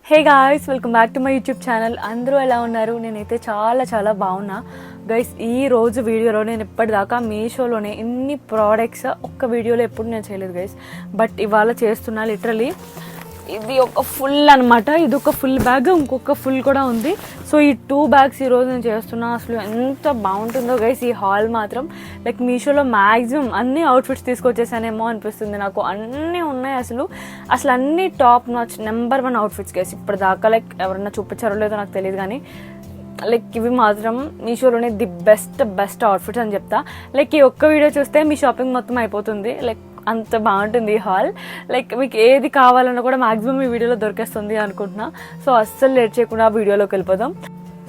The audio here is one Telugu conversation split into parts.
Hey guys, welcome back to my YouTube channel. అందరూ ఎలా ఉన్నారు? నేనైతే చాలా బాగున్నా గైస్. ఈ రోజు వీడియోలో నేను ఇప్పటిదాకా మీషోలోనే ఇన్ని ప్రోడక్ట్స్ ఒక్క వీడియోలో ఎప్పుడు నేను చేయలేదు గైస్. బట్ ఇవాళ చేస్తున్నా. లిటరలీ ఇది ఒక ఫుల్ అనమాట. ఇది ఒక ఫుల్ బ్యాగ్, ఇంకొక ఫుల్ కూడా ఉంది. సో ఈ 2 బ్యాగ్స్ ఈరోజు నేను చేస్తున్నా. అసలు ఎంత బాగుంటుందో గైస్ ఈ హాల్ మాత్రం. లైక్ మీషోలో మ్యాక్సిమం అన్ని అవుట్ఫిట్స్ తీసుకొచ్చేసానేమో అనిపిస్తుంది నాకు. అన్నీ ఉన్నాయి అసలు అన్ని top notch number 1 outfits guys ఇప్పటిదాకా. లైక్ ఎవరన్నా చూపించారో లేదో నాకు తెలియదు కానీ లైక్ ఇవి మాత్రం మీషోలోనే ది బెస్ట్ అవుట్ఫిట్స్ అని చెప్తా. లైక్ ఈ ఒక్క వీడియో చూస్తే మీ షాపింగ్ మొత్తం అయిపోతుంది. లైక్ అంత బాగుంటుంది ఈ హాల్. లైక్ మీకు ఏది కావాలన్నా కూడా మాక్సిమం ఈ వీడియోలో దొరికేస్తుంది అనుకుంటున్నా. సో అస్సలు లేట్ చేయకుండా వీడియోలోకి వెళ్ళిపోదాం.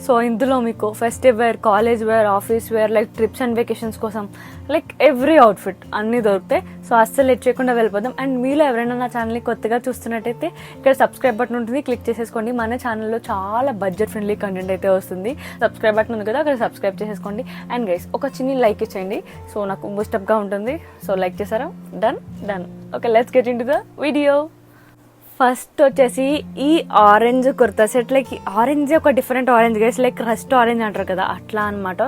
సో ఇందులో మీకు festive wear, college wear, office wear, like trips and vacations కోసం లైక్ ఎవ్రీ అవుట్ఫిట్ అన్నీ దొరుకుతాయి. సో అస్సలు లేట్ చేయకుండా వెళ్ళిపోదాం. అండ్ మీలో ఎవరైనా నా ఛానల్ని కొత్తగా చూస్తున్నట్టయితే ఇక్కడ సబ్స్క్రైబ్ బటన్ ఉంటుంది, క్లిక్ చేసేసుకోండి. మన ఛానల్లో చాలా బడ్జెట్ ఫ్రెండ్లీ కంటెంట్ అయితే వస్తుంది. సబ్స్క్రైబ్ బటన్ ఉంది కదా, అక్కడ సబ్స్క్రైబ్ చేసేసుకోండి. అండ్ గైస్ ఒక చిన్న లైక్ ఇచ్చేయండి. సో నాకు బూస్టప్గా ఉంటుంది. సో లైక్ చేశారా? Done. Okay, let's get in to the video. First వచ్చేసి ఈ ఆరెంజ్ కుర్తా సెట్. లైక్ ఈ ఆరెంజ్ ఒక different orange guys, like rust orange అంటారు కదా అట్లా అనమాట.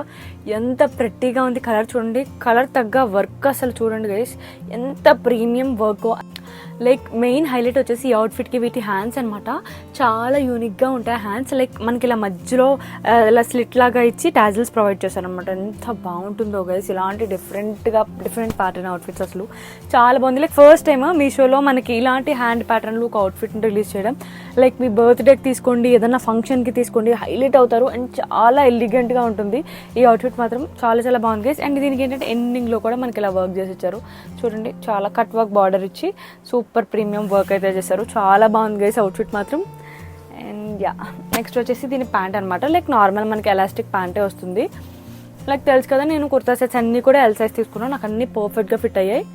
ఎంత ప్రెట్టీగా ఉంది కలర్. చూడండి, కలర్ తగ్గ వర్క్ అసలు చూడండి గైస్, ఎంత premium work. Like main highlight వచ్చేసి ఈ అవుట్ఫిట్కి వీటి హ్యాండ్స్ అనమాట. చాలా యూనిక్గా ఉంటాయి హ్యాండ్స్. లైక్ మనకి ఇలా మధ్యలో ఇలా స్లిట్ లాగా ఇచ్చి టాజిల్స్ ప్రొవైడ్ చేశారు అనమాట. ఎంత బాగుంటుందో గైస్. ఇలాంటి డిఫరెంట్ ప్యాటర్న్ అవుట్ఫిట్స్ అసలు చాలా బాగుంది. లైక్ ఫస్ట్ టైం మీషోలో మనకి ఇలాంటి హ్యాండ్ ప్యాటర్న్లు ఒక అవుట్ఫిట్ని రిలీజ్ చేయడం. లైక్ మీ బర్త్డేకి తీసుకోండి, ఏదైనా ఫంక్షన్కి తీసుకోండి, హైలైట్ అవుతారు. అండ్ చాలా ఎలిగెంట్గా ఉంటుంది ఈ అవుట్ఫిట్ మాత్రం. చాలా బాగుంది గైస్. అండ్ దీనికి ఏంటంటే ఎండింగ్లో కూడా మనకి ఇలా వర్క్ చేసి ఇచ్చారు. చూడండి, చాలా కట్ వర్క్ బార్డర్ ఇచ్చి సూపర్ ప్రీమియం వర్క్ అయితే చేశారు. చాలా బాగుంది గైస్ అవుట్ఫిట్ మాత్రం. అండ్ నెక్స్ట్ వచ్చేసి దీని ప్యాంట్ అనమాట. లైక్ నార్మల్ మనకి ఎలాస్టిక్ ప్యాంటే వస్తుంది. లైక్ తెలుసు కదా, నేను కుర్తా సెట్స్ అన్నీ కూడా ఎల్ సైజ్ తీసుకున్నాను. నాకు అన్నీ పర్ఫెక్ట్గా ఫిట్ అయ్యాయి.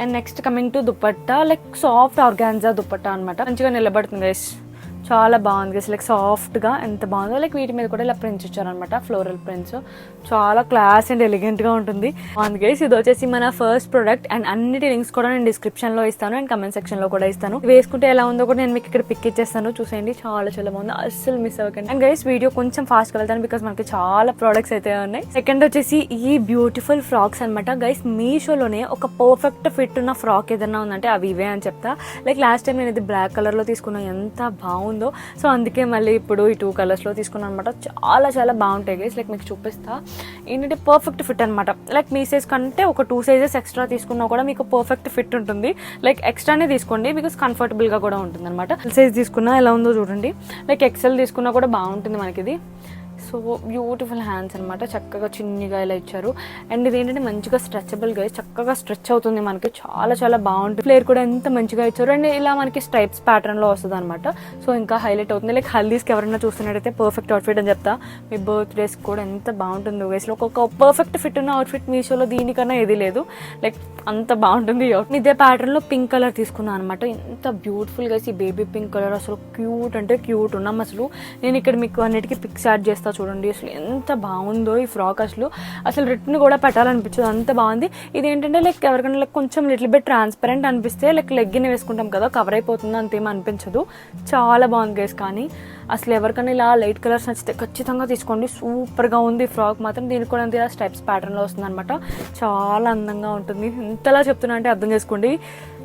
And next coming to dupatta. Like soft organza dupatta అనమాట. మంచిగా నిలబడుతుంది గైస్. చాలా బాగుంది గైస్. లైక్ సాఫ్ట్గా ఎంత బాగుందో. లైక్ వీటి మీద కూడా ఇలా ప్రింట్స్ ఇచ్చారనమాట, ఫ్లోరల్ ప్రింట్స్. చాలా క్లాస్ అండ్ ఎలిగెంట్గా ఉంటుంది. బాగుంది గైస్. ఇది వచ్చేసి మన ఫస్ట్ ప్రోడక్ట్. అండ్ అన్నిటి లింక్స్ కూడా నేను డిస్క్రిప్షన్లో ఇస్తాను అండ్ కమెంట్ సెక్షన్లో కూడా ఇస్తాను. వేసుకుంటే ఎలా ఉందో కూడా నేను మీకు ఇక్కడ పిక్ ఇచ్చేస్తాను, చూసేయండి. చాలా బాగుంది, అస్సలు మిస్ అవ్వకండి. అండ్ గైస్ వీడియో కొంచెం ఫాస్ట్గా వెళ్తాను బికాస్ మనకి చాలా ప్రోడక్ట్స్ అయితే ఉన్నాయి. సెకండ్ వచ్చేసి ఈ బ్యూటిఫుల్ ఫ్రాక్స్ అనమాట గైస్. మీషోలోనే ఒక పర్ఫెక్ట్ ఫిట్ ఉన్న ఫ్రాక్ ఏదన్నా ఉందంటే అవి ఇవే అని చెప్తా. లైక్ లాస్ట్ టైం నేను ఇది బ్లాక్ కలర్లో తీసుకున్నాను, ఎంత బాగుంది. సో అందుకే మళ్ళీ ఇప్పుడు ఈ 2 కలర్స్లో తీసుకున్నాను అనమాట. చాలా బాగుంటాయి గైస్. లైక్ మీకు చూపిస్తా. ఏంటంటే పర్ఫెక్ట్ ఫిట్ అనమాట. లైక్ మీ సైజ్ కంటే ఒక 2 సైజెస్ ఎక్స్ట్రా తీసుకున్నా కూడా మీకు పర్ఫెక్ట్ ఫిట్ ఉంటుంది. లైక్ ఎక్స్ట్రానే తీసుకోండి బికాస్ కంఫర్టబుల్గా కూడా ఉంటుంది అనమాట. ఎల్ సైజ్ తీసుకున్నా ఎలా ఉందో చూడండి. లైక్ ఎక్సెల్ తీసుకున్నా కూడా బాగుంటుంది మనకి ఇది. సో బ్యూటిఫుల్ హ్యాండ్స్ అనమాట. చక్కగా చిన్నగా ఇలా ఇచ్చారు. అండ్ ఇది ఏంటంటే మంచిగా స్ట్రెచబుల్గా చక్కగా స్ట్రెచ్ అవుతుంది మనకి. చాలా బాగుంటుంది. ఫ్లేర్ కూడా ఎంత మంచిగా ఇచ్చారు. అండ్ ఇలా మనకి స్ట్రైప్స్ ప్యాటర్న్లో వస్తుంది అనమాట. సో ఇంకా హైలైట్ అవుతుంది. లైక్ హల్దీస్కి ఎవరైనా చూస్తున్నట్టయితే పర్ఫెక్ట్ అవుట్ఫిట్ అని చెప్తా. మీ బర్త్డేస్కి కూడా ఎంత బాగుంటుంది గైస్లో. ఒక పర్ఫెక్ట్ ఫిట్ ఉన్న అవుట్ఫిట్ మీషోలో దీనికన్నా ఏది లేదు. లైక్ అంత బాగుంటుంది. ఇదే ప్యాటర్న్లో పింక్ కలర్ తీసుకున్నాను అనమాట. ఎంత బ్యూటిఫుల్ గైస్ ఈ బేబీ పింక్ కలర్. అసలు క్యూట్ అంటే క్యూట్ ఉన్నాం అసలు. నేను ఇక్కడ మీకు అన్నిటికీ పిక్స్ యాడ్ చేస్తా చూడండి. అసలు ఎంత బాగుందో ఈ ఫ్రాక్. అసలు రిటర్న్ కూడా పెట్టాలనిపించదు, అంత బాగుంది. ఇది ఏంటంటే లైక్ ఎవరికైనా లైక్ కొంచెం లిటిల్ బిట్ ట్రాన్స్పరెంట్ అనిపిస్తే లైక్ లెగ్గిన్ వేసుకుంటాం కదా, కవర్ అయిపోతుంది, అంతేం అనిపించదు. చాలా బాగుంది గైస్. కానీ అసలు ఎవరికైనా ఇలా లైట్ కలర్స్ నచ్చితే ఖచ్చితంగా తీసుకోండి. సూపర్గా ఉంది ఫ్రాక్ మాత్రం. దీనికి కూడా అంతే స్టెప్స్ ప్యాటర్న్లో వస్తుంది అనమాట. చాలా అందంగా ఉంటుంది. ఇంతలా చెప్తున్నా అంటే అర్థం చేసుకోండి.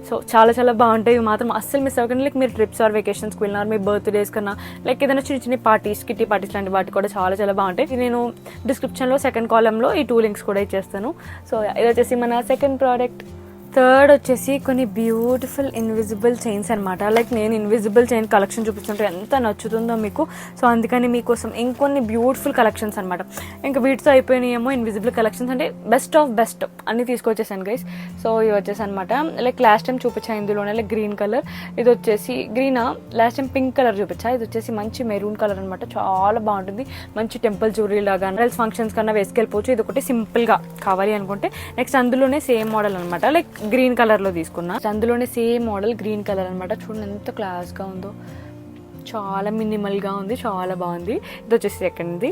సో చాలా బాగుంటాయి ఇవి మాత్రం. అస్సలు మిస్ అవ్వకండి. లైక్ మీరు ట్రిప్స్ ఆర్ వెకేషన్స్కి వెళ్ళినారు, మీ బర్త్డేస్ కన్నా లైక్ ఏదైనా చిన్న పార్టీస్, కిట్టి పార్టీస్ లాంటి వాటి కూడా చాలా బాగుంటాయి. నేను డిస్క్రిప్షన్లో సెకండ్ కాలంలో ఈ 2 లింక్స్ కూడా ఇచ్చేస్తాను. సో ఇది వచ్చేసి మన సెకండ్ ప్రోడక్ట్. థర్డ్ వచ్చేసి కొన్ని బ్యూటిఫుల్ ఇన్విజిబుల్ చైన్స్ అనమాట. లైక్ నేను ఇన్విజిబుల్ చైన్ కలెక్షన్ చూపిస్తుంటే ఎంత నచ్చుతుందో మీకు. సో అందుకని మీకోసం ఇంకొన్ని బ్యూటిఫుల్ కలెక్షన్స్ అనమాట. ఇంకా వీటితో అయిపోయినాయేమో ఇన్విజిబుల్ కలెక్షన్స్. అంటే బెస్ట్ ఆఫ్ బెస్ట్ అన్ని తీసుకొచ్చేసాను గైస్. సో ఇవి వచ్చేసి అనమాట. లైక్ లాస్ట్ టైం చూపించాను ఇందులోనే లైక్ గ్రీన్ కలర్. ఇది వచ్చేసి green, last time pink colour చూపించా. ఇది వచ్చేసి మంచి మెరూన్ కలర్ అనమాట. చాలా బాగుంటుంది. మంచి టెంపుల్ జ్యువెలరీ లాగా ఫంక్షన్స్ కన్నా వేసుకెళ్ళిపోవచ్చు. ఇది ఒకటి సింపుల్గా కావాలి అనుకుంటే. నెక్స్ట్ అందులోనే సేమ్ మోడల్ అనమాట. లైక్ గ్రీన్ కలర్లో తీసుకున్నా. అందులోనే సేమ్ మోడల్ గ్రీన్ కలర్ అనమాట. చూడండి ఎంత క్లాస్గా ఉందో. చాలా మినిమల్గా ఉంది, చాలా బాగుంది. ఇది వచ్చేసి సెకండ్ది.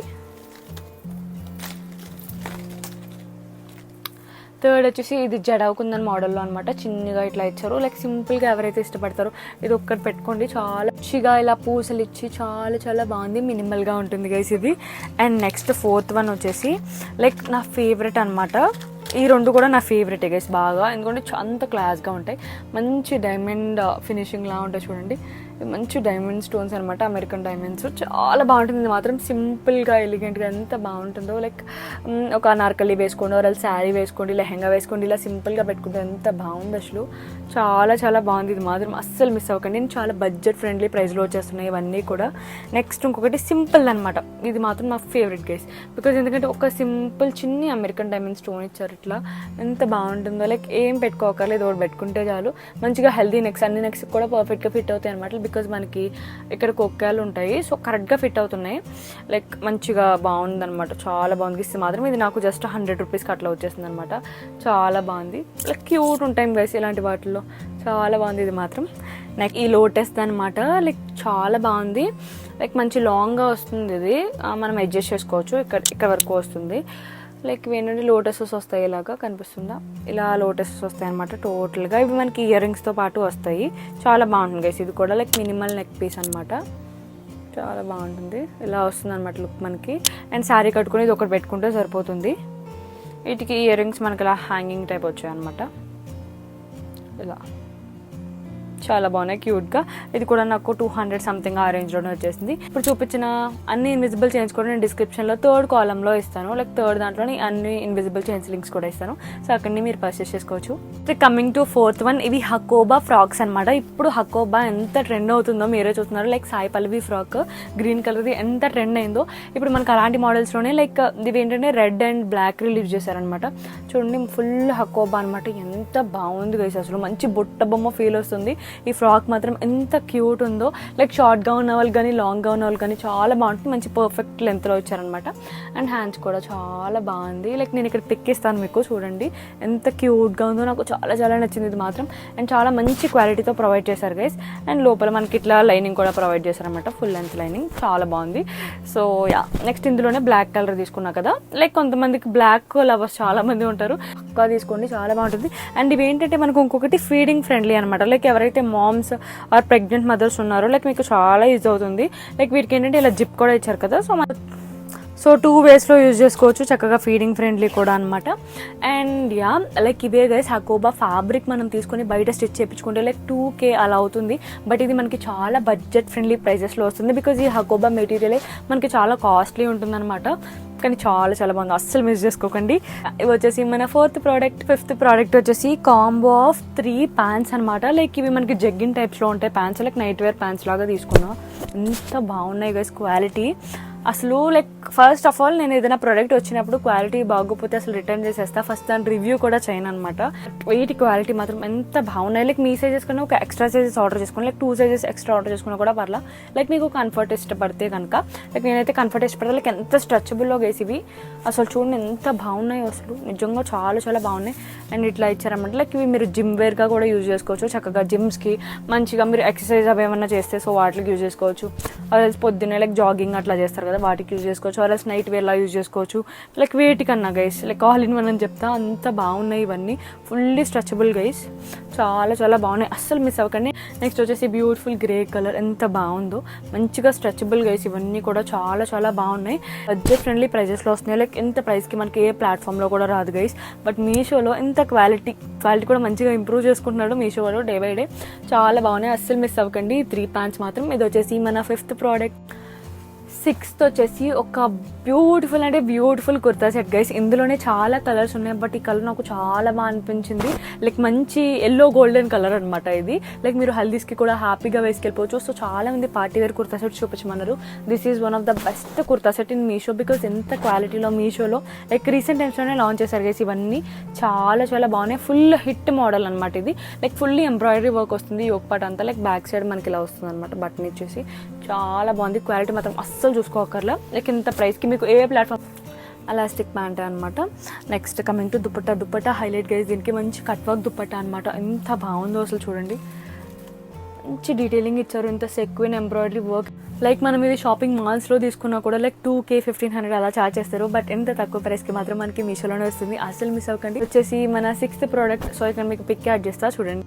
థర్డ్ వచ్చేసి ఇది జడవుకుందని మోడల్లో అనమాట, చిన్నగా ఇట్లా ఇచ్చారు. లైక్ సింపుల్గా ఎవరైతే ఇష్టపడతారో ఇది ఒక్కటి పెట్టుకోండి, చాలా మంచిగా ఇలా పూసలు ఇచ్చి చాలా చాలా బాగుంది, మినిమల్గా ఉంటుంది గైస్ ఇది. అండ్ నెక్స్ట్ ఫోర్త్ వన్ వచ్చేసి లైక్ నా ఫేవరెట్ అనమాట. ఈ రెండు కూడా నా ఫేవరెట్ గైస్ బాగా, ఎందుకంటే అంత క్లాస్గా ఉంటాయి, మంచి డైమండ్ ఫినిషింగ్ లా ఉంటాయి చూడండి. మంచి డైమండ్ స్టోన్స్ అనమాట, అమెరికన్ డైమండ్స్, చాలా బాగుంటుంది మాత్రం, సింపుల్గా ఎలిగెంట్గా ఎంత బాగుంటుందో. లైక్ ఒక అనార్కలి వేసుకోండి, ఒక శారీ వేసుకోండి, లెహంగా వేసుకోండి, ఇలా సింపుల్గా పెట్టుకుంటే ఎంత బాగుంది అసలు, చాలా చాలా బాగుంది. ఇది మాత్రం అస్సలు మిస్ అవ్వకండి, నేను చాలా బడ్జెట్ ఫ్రెండ్లీ ప్రైస్లో వచ్చేస్తున్నాయి ఇవన్నీ కూడా. నెక్స్ట్ ఇంకొకటి సింపుల్ అనమాట, ఇది మాత్రం నా ఫేవరెట్ గైస్, బికాజ్ ఎందుకంటే ఒక సింపుల్ చిన్ని అమెరికన్ డైమండ్ స్టోన్ ఇచ్చారు, ఇట్లా ఎంత బాగుంటుందో. లైక్ ఏం పెట్టుకోకర్లేదు, ఒకటి పెట్టుకుంటే చాలు, మంచిగా హెల్దీ నెక్స్, అన్ని నెక్స్ కూడా పర్ఫెక్ట్గా ఫిట్ అవుతాయి అనమాట, బికాజ్ మనకి ఇక్కడ కొక్కాలు ఉంటాయి, సో కరెక్ట్గా ఫిట్ అవుతున్నాయి. లైక్ మంచిగా బాగుందనమాట, చాలా బాగుంది. ఇస్తే మాత్రం ఇది నాకు జస్ట్ 100 రూపీస్కి అట్లా వచ్చేసింది అనమాట, చాలా బాగుంది. లైక్ క్యూట్ ఉంటాయి గైస్ ఇలాంటి వాటిల్లో, చాలా బాగుంది ఇది మాత్రం. నెక్స్ట్ ఈ లోటస్ అనమాట, లైక్ చాలా బాగుంది, లైక్ మంచి లాంగ్గా వస్తుంది ఇది, మనం అడ్జస్ట్ చేసుకోవచ్చు, ఇక్కడ వరకు వస్తుంది. లైక్ ఇవేంటంటే లోటసెస్ వస్తాయి, ఇలాగా కనిపిస్తుందా, ఇలా లోటసెస్ వస్తాయి అనమాట టోటల్గా. ఇవి మనకి ఇయర్ రింగ్స్తో పాటు వస్తాయి, చాలా బాగుంటుంది గైస్ ఇది కూడా. లైక్ మినిమల్ నెక్ పీస్ అనమాట, చాలా బాగుంటుంది, ఇలా వస్తుంది అనమాట లుక్ మనకి. అండ్ శారీ కట్టుకుని ఇది ఒకటి పెట్టుకుంటే సరిపోతుంది. వీటికి ఇయర్ రింగ్స్ మనకి ఇలా హ్యాంగింగ్ టైప్ వచ్చాయి అనమాట, ఇలా చాలా బాగున్నాయి క్యూట్గా. ఇది కూడా నాకు 200 సంథింగ్ ఆ రేంజ్లోనే వచ్చేసింది. ఇప్పుడు చూపించిన అన్ని ఇన్విజిబుల్ చైన్స్ కూడా నేను డిస్క్రిప్షన్లో థర్డ్ కాలంలో ఇస్తాను, లైక్ థర్డ్ దాంట్లోని అన్ని ఇన్విజిబుల్ చైన్స్ లింక్స్ కూడా ఇస్తాను, సో అక్కడిని మీరు పర్చేస్ చేసుకోవచ్చు. కమింగ్ టు ఫోర్త్ వన్, ఇవి హకోబా ఫ్రాక్స్ అనమాట. ఇప్పుడు హకోబా ఎంత ట్రెండ్ అవుతుందో మీరే చూస్తున్నారు, like Sai Pallavi frock green కలర్ది ఎంత ట్రెండ్ అయిందో. ఇప్పుడు మనకు అలాంటి మోడల్స్లోనే లైక్ ఇవి ఏంటంటే రెడ్ అండ్ బ్లాక్ రిలీజ్ చేశారనమాట, చూడండి ఫుల్ హకోబా అనమాట, ఎంత బాగుంది గైస్ అసలు, మంచి బుట్ట బొమ్మ ఫీల్ వస్తుంది. ఈ ఫ్రాక్ మాత్రం ఎంత క్యూట్ ఉందో, లైక్ షార్ట్గా ఉన్న వాళ్ళు కానీ లాంగ్గా ఉన్న వాళ్ళు కానీ చాలా బాగుంటుంది, మంచి పర్ఫెక్ట్ లెంత్లో ఇచ్చారనమాట. అండ్ హ్యాండ్స్ కూడా చాలా బాగుంది, లైక్ నేను ఇక్కడ పిక్ ఇస్తాను మీకు, చూడండి ఎంత క్యూట్గా ఉందో, నాకు చాలా చాలా నచ్చింది ఇది మాత్రం. అండ్ చాలా మంచి క్వాలిటీతో ప్రొవైడ్ చేశారు గైస్. అండ్ లోపల మనకి ఇట్లా లైనింగ్ కూడా ప్రొవైడ్ చేశారనమాట, ఫుల్ లెంత్ లైనింగ్, చాలా బాగుంది. సో యా, నెక్స్ట్ ఇందులోనే బ్లాక్ కలర్ తీసుకున్నా కదా, లైక్ కొంతమందికి బ్లాక్ లవర్స్ చాలా మంది ఉంటారు, పక్కా తీసుకోండి, చాలా బాగుంటుంది. అండ్ ఇవి ఏంటంటే మనకు ఇంకొకటి ఫీడింగ్ ఫ్రెండ్లీ అనమాట, లైక్ ఎవరైతే మామ్స్ ఆర్ ప్రెగ్నెంట్ మదర్స్ ఉన్నారో లైక్ మీకు చాలా యూజ్ అవుతుంది. లైక్ వీటికి ఏంటంటే ఇలా జిప్ కూడా ఇచ్చారు కదా, సో 2 వేస్లో యూజ్ చేసుకోవచ్చు, చక్కగా ఫీడింగ్ ఫ్రెండ్లీ కూడా అనమాట. అండ్ యా, లైక్ ఇవే గైస్ హకోబా ఫ్యాబ్రిక్ మనం తీసుకొని బయట స్టిచ్ చేయించుకుంటే లైక్ 2K అలా అవుతుంది, బట్ ఇది మనకి చాలా బడ్జెట్ ఫ్రెండ్లీ ప్రైజెస్లో వస్తుంది, బికాజ్ ఈ హకోబా మెటీరియలే మనకి చాలా కాస్ట్లీ ఉంటుందన్నమాట. కానీ చాలా చాలా బాగుంది, అస్సలు మిస్ చేసుకోకండి. ఇవి వచ్చేసి మన ఫిఫ్త్ ప్రోడక్ట్ వచ్చేసి కాంబో ఆఫ్ 3 ప్యాంట్స్ అనమాట. లైక్ ఇవి మనకి జగ్గిన్ టైప్స్లో ఉంటాయి pants, like night wear pants లాగా తీసుకున్నాం, ఎంత బాగున్నాయి గైస్ క్వాలిటీ అసలు. లైక్ ఫస్ట్ ఆఫ్ ఆల్ నేను ఏదైనా ప్రోడక్ట్ వచ్చినప్పుడు క్వాలిటీ బాగోపోతే అసలు రిటర్న్ చేసేస్తా, ఫస్ట్ దాని రివ్యూ కూడా చేయను అనమాట. వీటి క్వాలిటీ మాత్రం ఎంత బాగున్నాయి, లైక్ మీ సైజెస్ కన్నా ఒక ఎక్స్ట్రా సైజెస్ ఆర్డర్ చేసుకుని, లైక్ 2 సైజెస్ ఎక్స్ట్రా ఆర్డర్ చేసుకున్నా కూడా పర్లా. లైక్ మీకు కంఫర్ట్ ఇష్టపడితే కనుక, లైక్ నేనైతే కంఫర్ట్ ఇష్టపడతా. లైక్ ఎంత స్ట్రెచబుల్లో గేసి ఇవి అసలు చూడండి ఎంత బాగున్నాయి అసలు, నిజంగా చాలా చాలా బాగున్నాయి. అండ్ ఇట్లా ఇచ్చారన్నమాట, లైక్ ఇవి మీరు జిమ్ వేర్గా కూడా యూజ్ చేసుకోవచ్చు, చక్కగా జిమ్స్కి మంచిగా మీరు ఎక్సర్సైజ్ అవి ఏమన్నా చేస్తే సో వాటికి యూజ్ చేసుకోవచ్చు. అదే పొద్దున్నే లైక్ జాగింగ్ అట్లా చేస్తారు కదా, వాటికి యూజ్ చేసుకోవచ్చు, ఆర్ఎల్స్ నైట్ వేర్లా యూజ్ చేసుకోవచ్చు. లైక్ వేటికన్నా guys, like all in one అని చెప్తా, అంత బాగున్నాయి ఇవన్నీ, ఫుల్లీ స్ట్రెచబుల్ గైస్, చాలా చాలా బాగున్నాయి, అస్సలు మిస్ అవ్వకండి. నెక్స్ట్ వచ్చేసి బ్యూటిఫుల్ గ్రే కలర్, ఎంత బాగుందో, మంచిగా స్ట్రెచబుల్ గైస్, ఇవన్నీ కూడా చాలా చాలా బాగున్నాయి, బడ్జెట్ ఫ్రెండ్లీ ప్రైజెస్లో వస్తున్నాయి. లైక్ ఎంత ప్రైస్కి మనకి ఏ ప్లాట్ఫామ్లో కూడా రాదు గైస్, బట్ మీషోలో ఎంత క్వాలిటీ కూడా మంచిగా ఇంప్రూవ్ చేసుకుంటున్నాడు మీషోలో డే బై డే, చాలా బాగున్నాయి, అస్సలు మిస్ అవ్వకండి. 3 ప్యాంట్స్ మాత్రం. ఇది వచ్చేసి మన 5th ప్రోడక్ట్. 6th వచ్చేసి ఒక బ్యూటిఫుల్ అంటే బ్యూటిఫుల్ కుర్తా సెట్ గైస్. ఇందులోనే చాలా కలర్స్ ఉన్నాయి, బట్ ఈ కలర్ నాకు చాలా బాగా అనిపించింది. లైక్ మంచి ఎల్లో గోల్డెన్ కలర్ అనమాట ఇది. లైక్ మీరు హల్దీస్కి కూడా హ్యాపీగా వేసుకెళ్ళిపోవచ్చు. సో చాలా మంది పార్టీ వేర్ కుర్తా సెట్ చూపించమన్నారు. This is one of the best kurta set in Meesho, because ఎంత క్వాలిటీలో మీషోలో లైక్ రీసెంట్ టైమ్స్లోనే లాంచ్ చేశారు గైస్. ఇవన్నీ చాలా చాలా బాగున్నాయి, ఫుల్ హిట్ మోడల్ అనమాట ఇది. లైక్ ఫుల్లీ ఎంబ్రాయిడరీ వర్క్ వస్తుంది యోక్ పార్ట్ అంతా, లైక్ బ్యాక్ సైడ్ మనకి ఇలా వస్తుంది అనమాట బటన్ ఇచ్చేసి, చాలా బాగుంది. క్వాలిటీ మాత్రం అస్సలు చూసుకోకర్లా. లైక్ ఇంత ప్రైస్కి మీకు ఏ ప్లాట్ఫామ్ ఎలాస్టిక్ ప్యాంట్ అనమాట. Next coming to dupatta highlight guys. దీనికి మంచి కట్ వర్క్ దుపట్టా అనమాట, ఎంత బాగుందో అసలు చూడండి, మంచి డీటెయిలింగ్ ఇచ్చారు. ఇంత సెక్విన్ ఎంబ్రాయిడరీ వర్క్. లైక్ మనం ఇవి షాపింగ్ మాల్స్లో తీసుకున్నా కూడా లైక్ 2K 1500 అలా చార్జ్ చేస్తారు. బట్ ఎంత తక్కువ ప్రైస్కి మాత్రం మనకి మీషోలోనే వస్తుంది. అసలు మిస్ అవ్వకండి. వచ్చేసి మన 6th ప్రోడక్ట్. సో ఇక్కడ మీకు పిక్ యాడ్ చేస్తా చూడండి.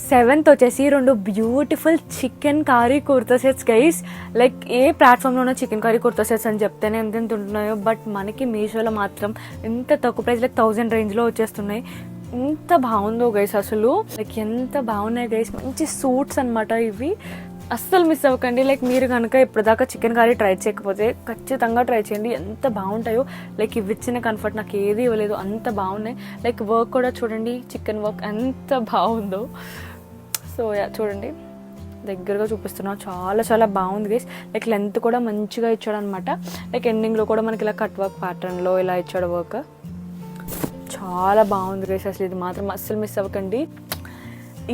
7th వచ్చేసి 2 beautiful chikankari kurta sets guys. Like ఏ ప్లాట్ఫామ్లోనో చికెన్ కర్రీ కుర్తా సెట్స్ అని చెప్తేనే ఎంత ఉంటున్నాయో, బట్ మనకి మీషోలో మాత్రం ఎంత తక్కువ ప్రైస్ లైక్ 1000 రేంజ్లో వచ్చేస్తున్నాయి. ఎంత బాగుందో గైస్ అసలు. లైక్ ఎంత బాగున్నాయి గైస్. మంచి సూట్స్ అనమాట ఇవి. అస్సలు మిస్ అవ్వకండి. లైక్ మీరు కనుక ఇప్పటిదాకా చికెన్ కర్రీ ట్రై చేయకపోతే ఖచ్చితంగా ట్రై చేయండి. ఎంత బాగుంటాయో. లైక్ ఇవి ఇచ్చిన కంఫర్ట్ నాకు ఏది ఇవ్వలేదు, అంత బాగున్నాయి. లైక్ వర్క్ కూడా చూడండి, చికెన్ వర్క్ ఎంత బాగుందో. సో చూడండి, దగ్గరగా చూపిస్తున్నా. చాలా చాలా బాగుంది గైస్. లైక్ లెంత్ కూడా మంచిగా ఇచ్చాడు అనమాట. లైక్ ఎండింగ్లో కూడా మనకి ఇలా కట్ వర్క్ ప్యాటర్న్లో ఇలా ఇచ్చాడు వర్క్. చాలా బాగుంది గైస్ అసలు. ఇది మాత్రం అస్సలు మిస్ అవ్వకండి.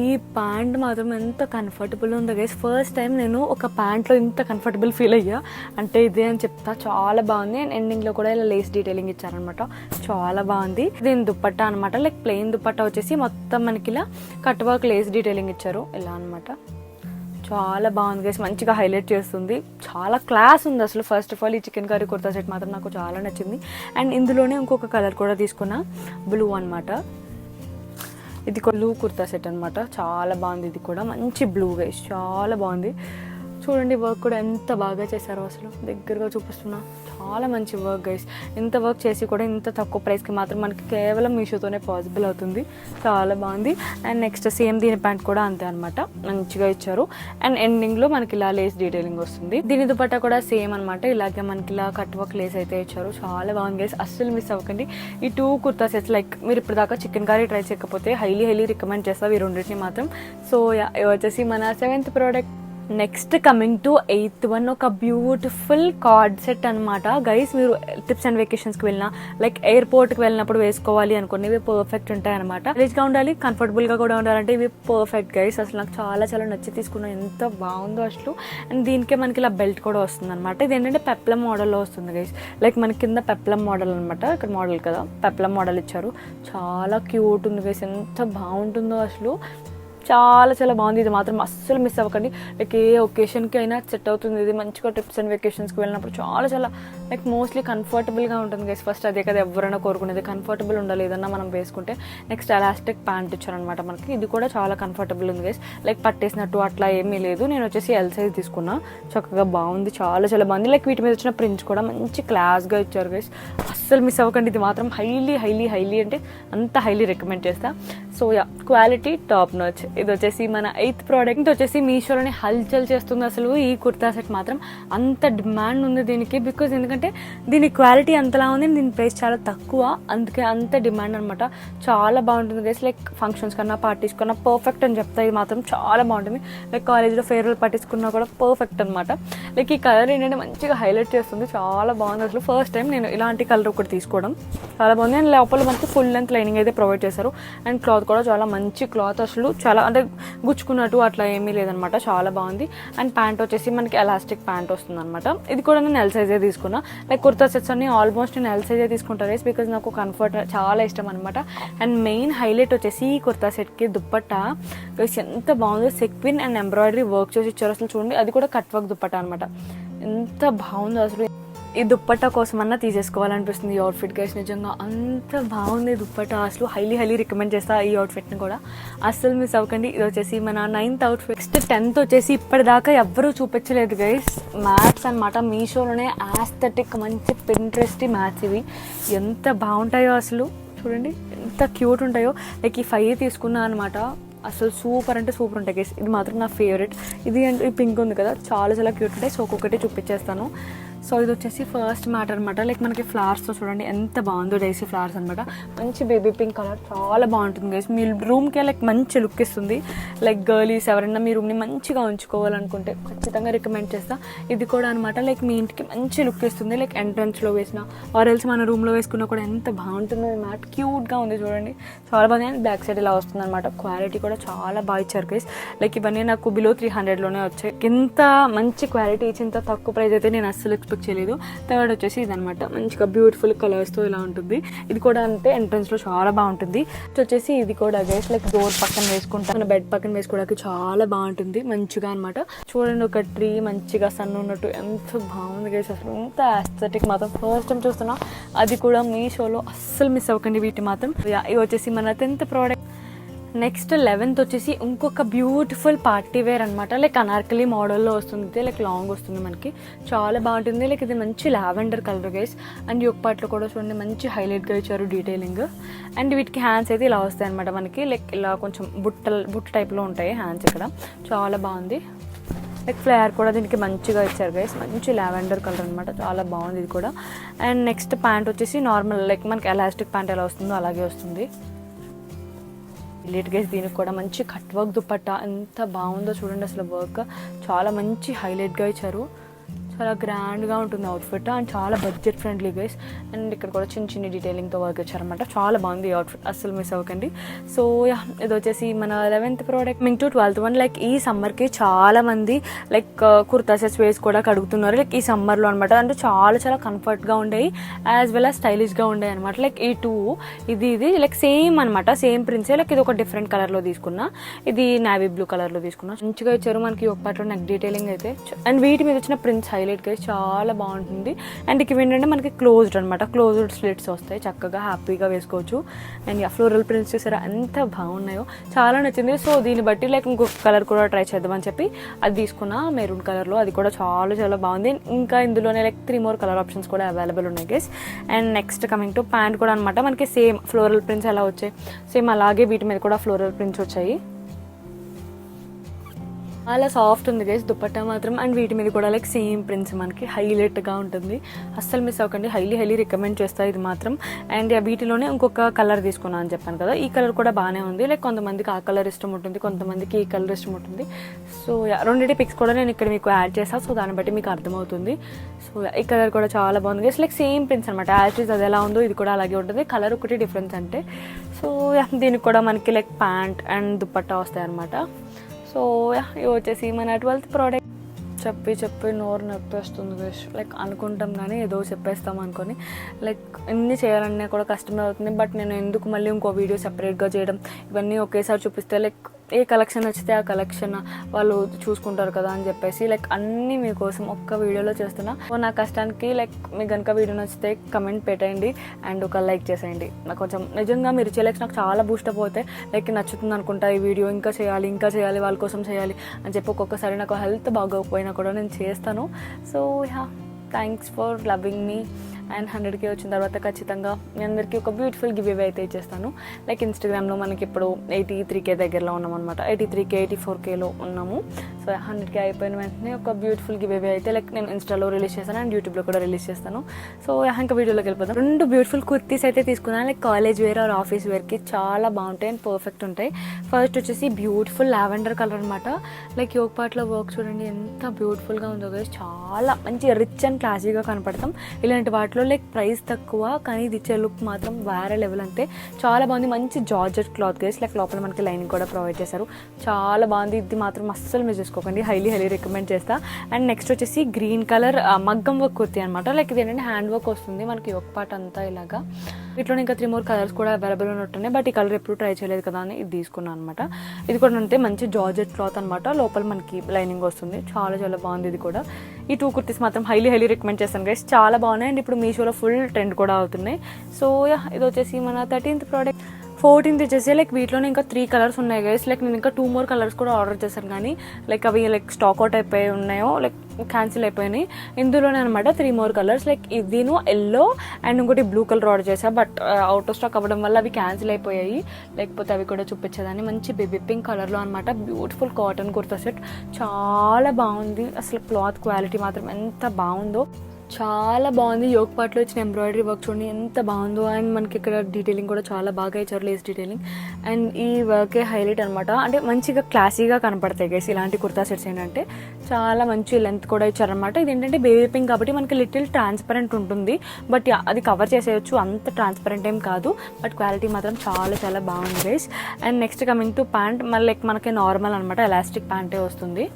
ఈ ప్యాంట్ మాత్రం ఎంత కంఫర్టబుల్ ఉందో గైస్. ఫస్ట్ టైం నేను ఒక ప్యాంట్లో ఇంత కంఫర్టబుల్ ఫీల్ అయ్యా అంటే ఇదే అని చెప్తా. చాలా బాగుంది. అండ్ ఎండింగ్లో కూడా ఇలా లేస్ డీటెయిలింగ్ ఇచ్చారనమాట. చాలా బాగుంది. దీని దుపట్టా అనమాట. లైక్ ప్లెయిన్ దుపట్టా వచ్చేసి మొత్తం మనకి ఇలా కట్ వర్క్ లేస్ డీటెయిలింగ్ ఇచ్చారు ఇలా అనమాట. చాలా బాగుంది గైస్. మంచిగా హైలైట్ చేస్తుంది. చాలా క్లాస్ ఉంది అసలు. ఫస్ట్ ఆఫ్ ఆల్ ఈ చికెన్ కర్రీ కుర్తా సెట్ మాత్రం నాకు చాలా నచ్చింది. అండ్ ఇందులోనే ఇంకొక కలర్ కూడా తీసుకున్నా, బ్లూ అనమాట. ఇది బ్లూ కుర్తా సెట్ అనమాట. చాలా బాగుంది. ఇది కూడా మంచి బ్లూ గైస్. చాలా బాగుంది. చూడండి వర్క్ కూడా ఎంత బాగా చేశారో అసలు. దగ్గరగా చూపిస్తున్నా. చాలా మంచి వర్క్ గైస్. ఇంత వర్క్ చేసి కూడా ఇంత తక్కువ ప్రైస్కి మాత్రం మనకి కేవలం మీషోతోనే పాసిబుల్ అవుతుంది. చాలా బాగుంది. అండ్ నెక్స్ట్ సేమ్ దీని ప్యాంట్ కూడా అంతే అనమాట. మంచిగా ఇచ్చారు. అండ్ ఎండింగ్లో మనకి ఇలా లేస్ డీటెయిలింగ్ వస్తుంది. దీని దుపట్టా కూడా సేమ్ అనమాట. ఇలాగే మనకి ఇలా కట్ వర్క్ లేస్ అయితే ఇచ్చారు. చాలా బాగుంది గైస్. అస్సలు మిస్ అవ్వకండి. ఈ 2 కుర్తా సెట్స్ లైక్ మీరు ఇప్పుడు దాకా చికెన్ కర్రీ ట్రై చేయకపోతే హైలీ రికమెండ్ చేస్తాం ఈ రెండింటిని మాత్రం. సో వచ్చేసి మన 7th product. Next coming to 8th one. ఒక బ్యూటిఫుల్ కార్డ్ సెట్ అనమాట గైస్. మీరు ట్రిప్స్ అండ్ వెకేషన్స్కి వెళ్ళినా లైక్ ఎయిర్పోర్ట్కి వెళ్ళినప్పుడు వేసుకోవాలి అనుకోండి, ఇవి పర్ఫెక్ట్ ఉంటాయి అనమాట. గా ఉండాలి, కంఫర్టబుల్గా కూడా ఉండాలంటే ఇవి పర్ఫెక్ట్ గైస్. అసలు నాకు చాలా చాలా నచ్చి తీసుకున్నాను. ఎంత బాగుందో అసలు. అండ్ దీనికే మనకి ఇలా బెల్ట్ కూడా వస్తుంది అనమాట. ఇది ఏంటంటే పెప్లం మోడల్లో వస్తుంది గైస్. లైక్ మనకి కింద పెప్లం మోడల్ అనమాట. ఇక్కడ మోడల్ కదా, పెప్లం మోడల్ ఇచ్చారు. చాలా క్యూట్ ఉంది గైస్. ఎంత బాగుంటుందో అసలు. చాలా చాలా బాగుంది. ఇది మాత్రం అస్సలు మిస్ అవ్వకండి. లైక్ ఏ ఒకేషన్కి అయినా సెట్ అవుతుంది. ఇది మంచిగా ట్రిప్స్ అండ్ వెకేషన్స్కి వెళ్ళినప్పుడు చాలా చాలా లైక్ మోస్ట్లీ కంఫర్టబుల్గా ఉంటుంది గైస్. ఫస్ట్ అదే కదా ఎవరైనా కోరుకునేది, కంఫర్టబుల్ ఉండాలి ఏదన్నా మనం వేసుకుంటే. నెక్స్ట్ ఎలాస్టిక్ ప్యాంట్ ఇచ్చారనమాట మనకి. ఇది కూడా చాలా కంఫర్టబుల్ ఉంది గైస్. లైక్ పట్టేసినట్టు అట్లా ఏమీ లేదు. నేను వచ్చేసి ఎల్ సైజ్ తీసుకున్నా. చక్కగా బాగుంది. చాలా చాలా బాగుంది. లైక్ వీటి మీద వచ్చిన ప్రింట్స్ కూడా మంచి క్లాస్గా ఇచ్చారు గైస్. అస్సలు మిస్ అవ్వకండి. ఇది మాత్రం హైలీ అంటే అంత హైలీ రికమెండ్ చేస్తా. So quality top notch. ఇది వచ్చేసి మన 8th ప్రోడక్ట్. వచ్చేసి మీషోలోనే హల్చల్ చేస్తుంది అసలు. ఈ కుర్తా సెట్ మాత్రం అంత డిమాండ్ ఉంది దీనికి. బికాజ్ ఎందుకంటే దీని క్వాలిటీ అంతలా ఉంది, దీని ప్రైస్ చాలా తక్కువ, అందుకే అంత డిమాండ్ అనమాట. చాలా బాగుంటుంది గైస్. లైక్ ఫంక్షన్స్ కన్నా పార్టీస్ కన్నా పర్ఫెక్ట్ అని చెప్తా. ఇది మాత్రం చాలా బాగుంటుంది. లైక్ కాలేజ్లో ఫేర్వెల్ పార్టీస్ కున్నా కూడా పర్ఫెక్ట్ అనమాట. లైక్ ఈ కలర్ ఏంటంటే మంచిగా హైలైట్ చేస్తుంది. చాలా బాగుంది అసలు. ఫస్ట్ టైం నేను ఇలాంటి కలర్ ఒకటి తీసుకోవడం. చాలా బాగుంది. అండ్ లోపల మనకి ఫుల్ లెంత్ లైనింగ్ అయితే ప్రొవైడ్ చేశారు. అండ్ క్లాత్ కూడా చాలా మంచి క్లాత్ అసలు. చాలా అంటే గుచ్చుకున్నట్టు అట్లా ఏమీ లేదనమాట. చాలా బాగుంది. అండ్ ప్యాంట్ వచ్చేసి మనకి ఎలాస్టిక్ ప్యాంట్ వస్తుంది అనమాట. ఇది కూడా నేను ఎల్ సైజే తీసుకున్నా. లైక్ కుర్తా సెట్స్ అన్ని ఆల్మోస్ట్ నేను ఎల్ సైజే తీసుకుంటాను గైస్. బికాజ్ నాకు కంఫర్ట్ చాలా ఇష్టం అనమాట. అండ్ మెయిన్ హైలైట్ వచ్చేసి ఈ కుర్తా సెట్కి దుప్పట్టా గైస్ ఎంత బాగుందో. సెక్విన్ అండ్ ఎంబ్రాయిడరీ వర్క్ చేసి ఇచ్చారు అసలు. చూడండి అది కూడా కట్ వర్క్ దుప్పట్టా అనమాట. ఎంత బాగుందో అసలు. ఈ దుప్పట్టా కోసమన్నా తీసేసుకోవాలనిపిస్తుంది ఈ అవుట్ఫిట్ గైస్. నిజంగా అంత బాగుంది దుప్పట్టా అసలు. హైలీ రికమెండ్ చేస్తా ఈ అవుట్ఫిట్ని కూడా. అస్సలు మిస్ అవ్వకండి. ఇది వచ్చేసి మన 9th అవుట్ఫిట్. నెక్స్ట్ 10th వచ్చేసి ఇప్పటిదాకా ఎవ్వరూ చూపించలేదు గైస్. మ్యాట్స్ అనమాట. మీషోలోనే ఆస్థెటిక్ మంచి పింట్రెస్టీ మ్యాట్స్ ఇవి. ఎంత బాగుంటాయో అసలు. చూడండి ఎంత క్యూట్ ఉంటాయో. లైక్ ఈ 5 తీసుకున్నా అనమాట. అసలు సూపర్ అంటే సూపర్ ఉంటాయి గైస్. ఇది మాత్రం నా ఫేవరెట్. ఇది అంటే ఈ పింక్ ఉంది కదా, చాలా చాలా క్యూట్ ఉంటాయి. సో ఒక్కొక్కటి చూపించేస్తాను. సో ఇది వచ్చేసి ఫస్ట్ మ్యాట్ అనమాట. లైక్ మనకి ఫ్లవర్స్తో చూడండి ఎంత బాగుందో. డైసీ ఫ్లవర్స్ అనమాట. మంచి బేబీ పింక్ కలర్. చాలా బాగుంటుంది గైస్. మీ రూమ్కే లైక్ మంచి లుక్ ఇస్తుంది. లైక్ గర్లీస్ ఎవరైనా మీ రూమ్ని మంచిగా ఉంచుకోవాలనుకుంటే ఖచ్చితంగా రికమెండ్ చేస్తా. ఇది కూడా అనమాట. లైక్ మీ ఇంటికి మంచి లుక్ ఇస్తుంది. లైక్ ఎంట్రన్స్లో వేసిన ఆర్ ఎల్స్ మన రూమ్లో వేసుకున్నా కూడా ఎంత బాగుంటుందో మ్యాట్. క్యూట్గా ఉంది చూడండి. చాలా బాగుంది. అండ్ బ్యాక్ సైడ్ ఇలా వస్తుంది అనమాట. క్వాలిటీ కూడా చాలా బాగా ఇచ్చారు గైస్. లైక్ ఇవన్నీ నాకు బిలో 300లోనే వచ్చాయి. ఇంత మంచి క్వాలిటీ ఇచ్చి ఇంత తక్కువ ప్రైస్ అయితే నేను అస్సలు ఎక్స్పెక్ట్ చేయలేదు. థర్డ్ వచ్చేసి ఇదనమాట, మంచిగా బ్యూటిఫుల్ కలర్స్తో ఇలా ఉంటుంది. ఇది కూడా అంటే ఎంట్రన్స్లో చాలా బాగుంటుంది. వచ్చేసి ఇది కూడా గైస్ లైక్ డోర్ పక్కన వేసుకుంటా, మన బెడ్ పక్కన వేసుకోవడానికి చాలా బాగుంటుంది మంచిగా అనమాట. చూడండి ఒక ట్రీ మంచిగా సన్ ఉన్నట్టు ఎంత బాగుంది గైస్, అసలు ఎంత ఆస్థెటిక్ మాత్రం ఫస్ట్ టైం చూస్తున్నా. అది కూడా మీషోలో అస్సలు మిస్ అవ్వకండి వీటి మాత్రం. ఇవి వచ్చేసి మన 10th ప్రోడక్ట్. నెక్స్ట్ 11th వచ్చేసి ఇంకొక బ్యూటిఫుల్ పార్టీ వేర్ అనమాట. లైక్ అనార్కలి మోడల్లో వస్తుంది, లైక్ లాంగ్ వస్తుంది మనకి, చాలా బాగుంటుంది. లైక్ ఇది మంచి లావెండర్ కలర్ గైస్. అండ్ యొక్క పార్ట్లో కూడా చూడండి మంచి హైలైట్గా ఇచ్చారు డీటెయిలింగ్. అండ్ వీటికి హ్యాండ్స్ అయితే ఇలా వస్తాయి అనమాట మనకి, లైక్ ఇలా కొంచెం బుట్ట టైప్లో ఉంటాయి హ్యాండ్స్. ఇక్కడ చాలా బాగుంది. లైక్ ఫ్లేయర్ కూడా దీనికి మంచిగా ఇచ్చారు గైస్, మంచి లావెండర్ కలర్ అనమాట, చాలా బాగుంది ఇది కూడా. అండ్ నెక్స్ట్ ప్యాంట్ వచ్చేసి నార్మల్ లైక్ మనకి ఎలాస్టిక్ ప్యాంట్ ఎలా వస్తుందో అలాగే వస్తుంది. లేట్ గైస్ దీనికి కూడా మంచి కట్ వర్క్ దుపట్టా, ఎంత బాగుందో చూడండి అసలు. వర్క్ చాలా మంచి హైలైట్గా ఇచ్చారు, చాలా గ్రాండ్గా ఉంటుంది అవుట్ఫిట్. అండ్ చాలా బడ్జెట్ ఫ్రెండ్లీ గైస్. అండ్ ఇక్కడ కూడా చిన్న చిన్న డీటెయిలింగ్తో వర్క్ ఇచ్చారనమాట, చాలా బాగుంది ఈ అవుట్ఫిట్, అస్సలు మిస్ అవ్వకండి. సో ఇది వచ్చేసి మన 11th product. Ming to 12th one. Like ఈ సమ్మర్కి చాలా మంది లైక్ కుర్తా సెట్స్ వేసుకోవడానికి అడుగుతున్నారు, లైక్ ఈ సమ్మర్లో అనమాట. అంటే చాలా చాలా కంఫర్ట్గా ఉండేవి యాజ్ వెల్ as స్టైలిష్గా ఉండేవి అనమాట. లైక్ ఈ టూ ఇది లైక్ సేమ్ అనమాట, సేమ్ ప్రింట్సే. లైక్ ఇది ఒక డిఫరెంట్ కలర్లో తీసుకున్నా, ఇది నావీ బ్లూ కలర్లో తీసుకున్నా. మంచిగా ఇచ్చారు మనకి ఒక పాటలో నెక్ డీటెయిలింగ్ అయితే. అండ్ వీటి మీద వచ్చిన ప్రింట్స్ హైలైట్ గా చాలా బాగుంటుంది. అండ్ ఇవి ఏంటంటే మనకి క్లోజ్డ్ అనమాట, క్లోజ్డ్ స్లిట్స్ వస్తాయి, చక్కగా హ్యాపీగా వేసుకోవచ్చు. అండ్ ఫ్లోరల్ ప్రింట్స్ చూసారా ఎంత బాగున్నాయో, చాలా నచ్చింది. సో దీన్ని బట్టి లైక్ ఇంకొక కలర్ కూడా ట్రై చేద్దామని చెప్పి అది తీసుకున్నా, మెరూన్ కలర్లో. అది కూడా చాలా చాలా బాగుంది. ఇంకా ఇందులోనే లైక్ 3 more కలర్ ఆప్షన్స్ కూడా అవైలబుల్ ఉన్నాయి guys. And next coming to pant కూడా అనమాట, మనకి సేమ్ ఫ్లోరల్ ప్రింట్స్ ఎలా వచ్చాయి సేమ్ అలాగే వీటి మీద కూడా ఫ్లోరల్ ప్రింట్స్ వచ్చాయి. చాలా సాఫ్ట్ ఉంది గైస్ దుపట్టా మాత్రం. అండ్ వీటి మీద కూడా లైక్ సేమ్ ప్రింట్స్ మనకి హైలైట్గా ఉంటుంది, అస్సలు మిస్ అవ్వకండి, హైలీ రికమెండ్ చేస్తా ఇది మాత్రం. అండ్ వీటిలోనే ఇంకొక కలర్ తీసుకున్నా అని చెప్పాను కదా, ఈ కలర్ కూడా బాగానే ఉంది. లైక్ కొంతమందికి ఆ కలర్ ఇష్టం ఉంటుంది, కొంతమందికి ఈ కలర్ ఇష్టం ఉంటుంది. సో రెండింటి పిక్స్ కూడా నేను ఇక్కడ మీకు యాడ్ చేస్తాను, సో దాన్ని బట్టి మీకు అర్థమవుతుంది. సో ఈ కలర్ కూడా చాలా బాగుంది గైస్, లైక్ సేమ్ ప్రింట్స్ అనమాట, యాజ్ అది ఎలా ఉందో ఇది కూడా అలాగే ఉంటుంది, కలర్ ఒకటి డిఫరెన్స్ అంటే. సో దీనికి కూడా మనకి లైక్ ప్యాంట్ అండ్ దుపట్టా వస్తాయి అనమాట. సో ఇవి వచ్చేసి మన 12th ప్రోడక్ట్. చెప్పి నోరు నొప్పి వస్తుంది గైస్. లైక్ అనుకుంటాం కానీ ఏదో చెప్పేస్తాం అనుకొని లైక్ ఎన్ని చేయాలన్నా కూడా కష్టమే అవుతుంది. బట్ నేను ఎందుకు మళ్ళీ ఇంకో వీడియో సెపరేట్గా చేయడం, ఇవన్నీ ఒకేసారి చూపిస్తే లైక్ ఏ కలెక్షన్ నచ్చితే ఆ కలెక్షన్ వాళ్ళు చూసుకుంటారు కదా అని చెప్పేసి లైక్ అన్నీ మీకోసం ఒక్క వీడియోలో చేస్తున్నా. సో నా కష్టానికి లైక్ మీకు కనుక వీడియో నచ్చితే కమెంట్ పెట్టండి అండ్ ఒక లైక్ చేసేయండి. నాకు కొంచెం నిజంగా మీరు ఇచ్చే లైక్స్ నాకు చాలా బూస్టప్ అవుతాయి. లైక్ నచ్చుతుంది అనుకుంటా ఈ వీడియో, ఇంకా చేయాలి వాళ్ళ కోసం చేయాలి అని చెప్పి ఒక్కొక్కసారి నాకు హెల్త్ బాగోకపోయినా కూడా నేను చేస్తాను. So thanks for loving me. And 100K వచ్చిన తర్వాత ఖచ్చితంగా మీ అందరికీ ఒక బ్యూటిఫుల్ గివ్ అవే అయితే ఇచ్చేస్తాను. లైక్ ఇన్స్టాగ్రామ్లో మనకి ఇప్పుడు 83K దగ్గరలో ఉన్నాం అనమాట, 83K 84Kలో ఉన్నాము. సో 100K అయిపోయిన వెంటనే ఒక బ్యూటిఫుల్ గివ్ అవే అయితే లైక్ నేను ఇన్స్టాలో రిలీజ్ చేస్తాను అండ్ యూట్యూబ్లో కూడా రిలీజ్ చేస్తాను. సో ఇంకా వీడియోలోకి వెళ్ళిపోతాం. 2 బ్యూటిఫుల్ కుర్తీస్ అయితే తీసుకున్నాను, like college wear or office వేర్కి చాలా బాగుంటాయి అండ్ పర్ఫెక్ట్ ఉంటాయి. ఫస్ట్ వచ్చేసి బ్యూటిఫుల్ లావెండర్ కలర్ అనమాట. లైక్ యోగ్ పార్ట్లో వర్క్ చూడండి ఎంత బ్యూటిఫుల్గా ఉందో గైస్, చాలా మంచి రిచ్ అండ్ క్లాసీగా కనపడతాం. ఇలాంటి వాటిలో లైక్ ప్రైస్ తక్కువ కానీ ఇది ఇచ్చే లుక్ మాత్రం వేరే లెవెల్ అంతే, చాలా బాగుంది. మంచి జార్జెట్ క్లాత్ గైస్, లైక్ లోపల మనకి లైనింగ్ కూడా ప్రొవైడ్ చేశారు, చాలా బాగుంది. ఇది మాత్రం అస్సలు మిస్ చేసుకోకండి, హైలీ రికమెండ్ చేస్తా. అండ్ నెక్స్ట్ వచ్చేసి గ్రీన్ కలర్ మగ్గం వర్క్ కుర్తీ అనమాట. లైక్ ఇది ఏంటంటే హ్యాండ్ వర్క్ వస్తుంది మనకి ఒక పార్ట్ అంతా ఇలాగా. వీటిలో ఇంకా 3 more కలర్స్ కూడా అవైలబుల్ ఉన్నట్టున్నాయి, బట్ ఈ కలర్ ఎప్పుడు ట్రై చేయలేదు కదా అని ఇది తీసుకున్నాను అనమాట. ఇది కూడా అంటే మంచి జార్జెట్ క్లాత్ అనమాట, లోపల మనకి లైనింగ్ వస్తుంది, చాలా చాలా బాగుంది ఇది కూడా. ఈ 2 కుర్తీస్ మాత్రం హైలీ రికమెండ్ చేస్తాను గైస్, చాలా బాగున్నాయి. అండ్ ఇప్పుడు మీషోలో ఫుల్ ట్రెండ్ కూడా అవుతున్నాయి. సో ఇది వచ్చేసి మన 13th ప్రోడక్ట్. 14th వచ్చేసి లైక్ వీటిలోనే ఇంకా 3 కలర్స్ ఉన్నాయి గైస్. లైక్ నేను ఇంకా 2 more కలర్స్ కూడా ఆర్డర్ చేశాను కానీ లైక్ అవి లైక్ స్టాక్ అవుట్ అయిపోయి ఉన్నాయో లైక్ క్యాన్సిల్ అయిపోయినాయి. ఇందులోనే అనమాట 3 more కలర్స్, లైక్ ఇదిను ఎల్లో అండ్ ఇంకోటి బ్లూ కలర్ ఆర్డర్ చేశాను, బట్ అవుట్ ఆఫ్ స్టాక్ అవ్వడం వల్ల అవి క్యాన్సిల్ అయిపోయాయి, లేకపోతే అవి కూడా చూపించేదాన్ని. మంచి బేబీ పింక్ కలర్లో అనమాట, బ్యూటిఫుల్ కాటన్ కుర్తా సెట్, చాలా బాగుంది. అసలు క్లాత్ క్వాలిటీ మాత్రం ఎంత బాగుందో, చాలా బాగుంది. యోగ్ పార్ట్లో ఇచ్చిన ఎంబ్రాయిడరీ వర్క్ చూడండి ఎంత బాగుందో. అండ్ మనకి ఇక్కడ డీటెయిలింగ్ కూడా చాలా బాగా ఇచ్చారు, లేస్ డీటెయిలింగ్. అండ్ ఈ వర్కే హైలైట్ అనమాట, అంటే మంచిగా క్లాసీగా కనపడతాయి గైస్ ఇలాంటి కుర్తా సెట్స్. ఏంటంటే చాలా మంచి లెంత్ కూడా ఇచ్చారనమాట. ఇది ఏంటంటే బేబీ పింక్ కాబట్టి మనకి లిటిల్ ట్రాన్స్పరెంట్ ఉంటుంది, బట్ అది కవర్ చేసేయచ్చు, అంత ట్రాన్స్పరెంట్ ఏం కాదు, బట్ క్వాలిటీ మాత్రం చాలా చాలా బాగుంది guys. And next coming to pant, మళ్ళీ మనకి నార్మల్ అనమాట, ఎలాస్టిక్ ప్యాంటే వస్తుంది.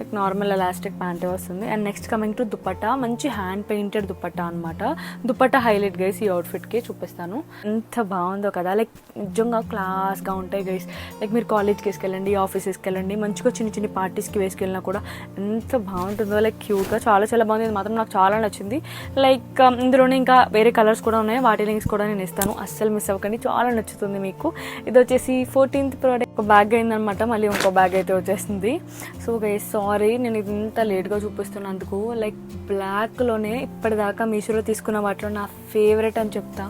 లైక్ నార్మల్ ఎలాస్టిక్ ప్యాంటే వస్తుంది. And next coming to dupatta, మంచి హ్యాండ్ పెయింటెడ్ దుపట్టా అనమాట. దుపట్టా హైలైట్ గైస్ ఈ అవుట్ఫిట్కి చూపిస్తాను. ఎంత బాగుందో కదా, లైక్ నిజంగా క్లాస్గా ఉంటాయి గైస్. లైక్ మీరు కాలేజ్కి వేసుకెళ్ళండి, ఆఫీసెస్కి వెళ్ళండి, మంచిగా చిన్న చిన్న పార్టీస్కి వేసుకెళ్ళినా కూడా ఎంత బాగుంటుందో, లైక్ క్యూట్గా చాలా చాలా బాగుంది. ఇది మాత్రం నాకు చాలా నచ్చింది. లైక్ ఇందులోనే ఇంకా వేరే కలర్స్ కూడా ఉన్నాయి, వాటి లింక్స్ కూడా నేను ఇస్తాను, అస్సలు మిస్ అవ్వకండి, చాలా నచ్చుతుంది మీకు. ఇది వచ్చేసి 14th ప్రోడక్ట్. ఒక బ్యాగ్ అయిందనమాట, మళ్ళీ ఇంకో బ్యాగ్ అయితే వచ్చేసింది. సో గైస్ సారీ నేను ఇది ఇంత లేట్గా చూపిస్తున్నందుకు. లైక్ బ్లాక్లోనే ఇప్పటిదాకా మీషోలో తీసుకున్న వాటిలో నా ఫేవరెట్ అని చెప్తా,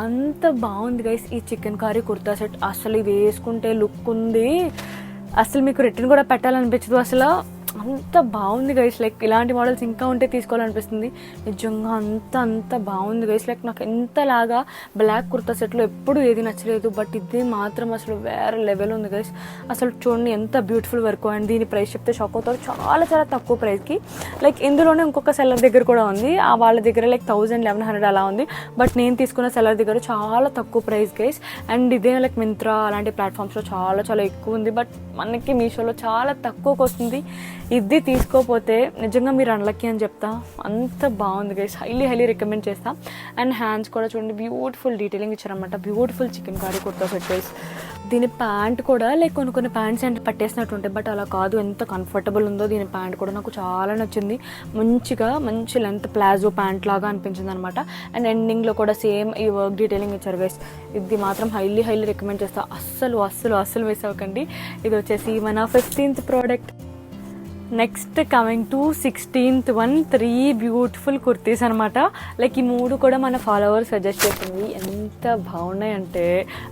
అంత బాగుంది గైస్ ఈ చికెన్ కర్రీ కుర్తా సెట్. అసలు ఇది వేసుకుంటే లుక్ ఉంది, అసలు మీకు రిటర్న్ కూడా పెట్టాలనిపించదు, అసలు అంత బాగుంది గైస్. లైక్ ఇలాంటి మోడల్స్ ఇంకా ఉంటే తీసుకోవాలనిపిస్తుంది నిజంగా, అంత బాగుంది గైస్. లైక్ నాకు ఎంతలాగా బ్లాక్ కుర్తా సెట్లో ఎప్పుడు ఏది నచ్చలేదు, బట్ ఇది మాత్రం అసలు వేరే లెవెల్ ఉంది గైస్. అసలు చూడండి ఎంత బ్యూటిఫుల్ వర్క్. అండ్ దీని ప్రైస్ చెప్తే షాక్ అవుతారు, చాలా చాలా తక్కువ ప్రైస్కి. లైక్ ఇందులోనే ఇంకొక సెల్లర్ దగ్గర కూడా ఉంది, ఆ వాళ్ళ దగ్గర లైక్ 1100 అలా ఉంది, బట్ నేను తీసుకున్న సెల్లర్ దగ్గర చాలా తక్కువ ప్రైస్ గైస్. అండ్ ఇదే లైక్ మింత్రా అలాంటి ప్లాట్ఫామ్స్లో చాలా చాలా ఎక్కువ ఉంది, బట్ మనకి మీషోలో చాలా తక్కువకి వస్తుంది. ఇది తీసుకోకపోతే నిజంగా మీరు అన్లక్కీ అని చెప్తా, అంత బాగుంది గైస్. హైలీ రికమెండ్ చేస్తా. అండ్ హ్యాండ్స్ కూడా చూడండి బ్యూటిఫుల్ డీటెయిలింగ్ ఇచ్చారనమాట, beautiful chikankari kurta set guys. దీని ప్యాంట్ కూడా లైక్ కొన్ని ప్యాంట్స్ అంటే పట్టేసినట్టు ఉంటాయి, బట్ అలా కాదు, ఎంత కంఫర్టబుల్ ఉందో. దీని ప్యాంట్ కూడా నాకు చాలా నచ్చింది, మంచి లెంత్ ప్లాజో ప్యాంట్ లాగా అనిపించింది అనమాట. అండ్ ఎండింగ్లో కూడా సేమ్ ఈ వర్క్ డీటెయిలింగ్ ఇచ్చారు గైస్. ఇది మాత్రం హైలీ రికమెండ్ చేస్తా, అస్సలు మిస్ అవ్వకండి. ఇది వచ్చేసి మన 15th product. Next coming to 16th one, 3 beautiful kurtis అనమాట. లైక్ ఈ 3 కూడా మన ఫాలోవర్స్ సజెస్ట్ చేసింది, ఎంత బాగున్నాయి అంటే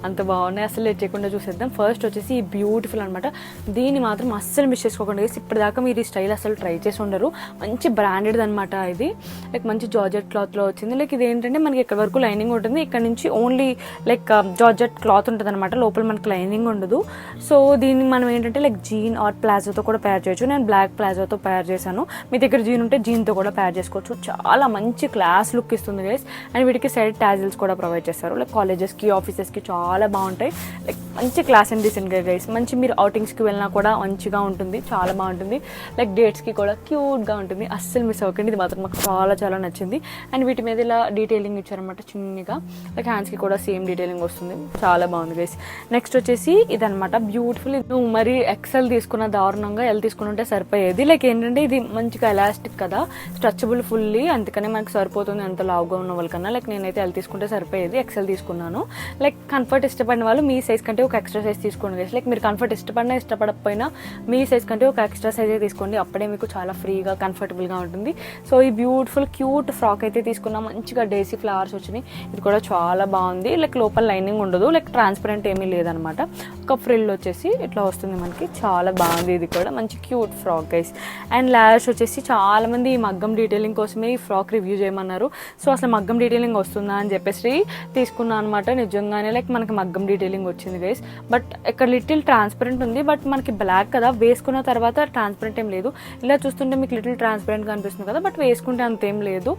అంత బాగున్నాయి. అసలు లేట్ చేయకుండా చూసేద్దాం. ఫస్ట్ వచ్చేసి ఈ బ్యూటిఫుల్ అనమాట, దీన్ని మాత్రం అస్సలు మిస్ చేసుకోకుండా గైస్. ఇప్పటిదాకా మీరు ఈ స్టైల్ అసలు ట్రై చేసి ఉండరు, మంచి బ్రాండెడ్ అనమాట. ఇది లైక్ మంచి జార్జెట్ క్లాత్లో వచ్చింది. లైక్ ఇది ఏంటంటే మనకి ఇక్కడ వరకు లైనింగ్ ఉంటుంది, ఇక్కడ నుంచి ఓన్లీ లైక్ జార్జెట్ క్లాత్ ఉంటుంది అనమాట, లోపల మనకి లైనింగ్ ఉండదు. సో దీన్ని మనం ఏంటంటే లైక్ జీన్ ఆర్ ప్లాజోతో కూడా పేర్ చేయొచ్చు. నేను బ్లాక్ ప్లాజోతో పేర్ చేశాను, మీ దగ్గర జీన్ ఉంటే జీన్తో కూడా పేర్ చేసుకోవచ్చు. చాలా మంచి క్లాస్ లుక్ ఇస్తుంది గైస్. అండ్ వీటికి సైడ్ టాజిల్స్ కూడా ప్రొవైడ్ చేస్తారు, లైక్ కాలేజెస్కి ఆఫీసెస్కి చాలా బాగుంటాయి. లైక్ మంచి క్లాస్ అండ్ డీసెంట్గా గైస్. మంచి మీరు అవుటింగ్స్కి వెళ్ళినా కూడా మంచిగా ఉంటుంది, చాలా బాగుంటుంది. లైక్ డేట్స్కి కూడా క్యూట్గా ఉంటుంది, అస్సలు మిస్ అవ్వకండి. ఇది మాత్రం మాకు చాలా నచ్చింది. అండ్ వీటి మీద ఇలా డీటెయిలింగ్ ఇచ్చారనమాట చిన్నగా, లైక్ హ్యాండ్స్కి కూడా సేమ్ డీటెయిలింగ్ వస్తుంది, చాలా బాగుంది గైస్. నెక్స్ట్ వచ్చేసి ఇదనమాట బ్యూటిఫుల్. నువ్వు మరి ఎక్సెల్ తీసుకున్న దారుణంగా ఎల్ తీసుకుని ఉంటే సరిపోయేది. లైక్ ఏంటంటే ఇది మంచిగా ఎలాస్టిక్ కదా, స్ట్రెచబుల్ ఫుల్లీ, అందుకనే మనకి సరిపోతుంది ఎంత లావుగా ఉన్న వాళ్ళకన్నా. లైక్ నేనైతే ఎల్ తీసుకుంటే సరిపోయేది, ఎక్సెల్ తీసుకున్నాను. లైక్ కంఫర్ట్ ఇష్టపడిన వాళ్ళు మీ సైజ్ కంటే ఒక ఎక్స్ట్రా సైజ్ తీసుకోండి గైస్. లైక్ మీరు కంఫర్ట్ ఇష్టపడకపోయినా మీ సైజ్ కంటే ఒక ఎక్స్ట్రా సైజే తీసుకోండి, అప్పుడే మీకు చాలా ఫ్రీగా కంఫర్టబుల్గా ఉంటుంది. సో ఈ బ్యూటిఫుల్ క్యూట్ ఫ్రాక్ అయితే తీసుకున్నా, మంచిగా డేసీ ఫ్లవర్స్ వచ్చినాయి. ఇది కూడా చాలా బాగుంది. లైక్ లోపల లైనింగ్ ఉండదు, లైక్ ట్రాన్స్పరెంట్ ఏమీ లేదనమాట. ఒక ఫ్రిల్ వచ్చేసి ఇట్లా వస్తుంది మనకి, చాలా బాగుంది. ఇది కూడా మంచి cute frock guys. And lash వచ్చేసి చాలా మంది ఈ మగ్గం డీటెయిలింగ్ కోసమే ఈ ఫ్రాక్ రివ్యూ చేయమన్నారు. సో అసలు మగ్గం డీటెయిలింగ్ వస్తుందా అని చెప్పేసి తీసుకున్నాను అనమాట. నిజంగానే లైక్ మనకి మగ్గం డీటెయిలింగ్ వచ్చింది గైస్. బట్ ఇక్కడ లిటిల్ ట్రాన్స్పరెంట్ ఉంది, బట్ మనకి బ్లాక్ కదా, వేసుకున్న తర్వాత ట్రాన్స్పరెంట్ ఏం లేదు. ఇలా చూస్తుంటే మీకు లిటిల్ ట్రాన్స్పరెంట్గా అనిపిస్తుంది కదా, బట్ వేసుకుంటే అంతేం లేదు.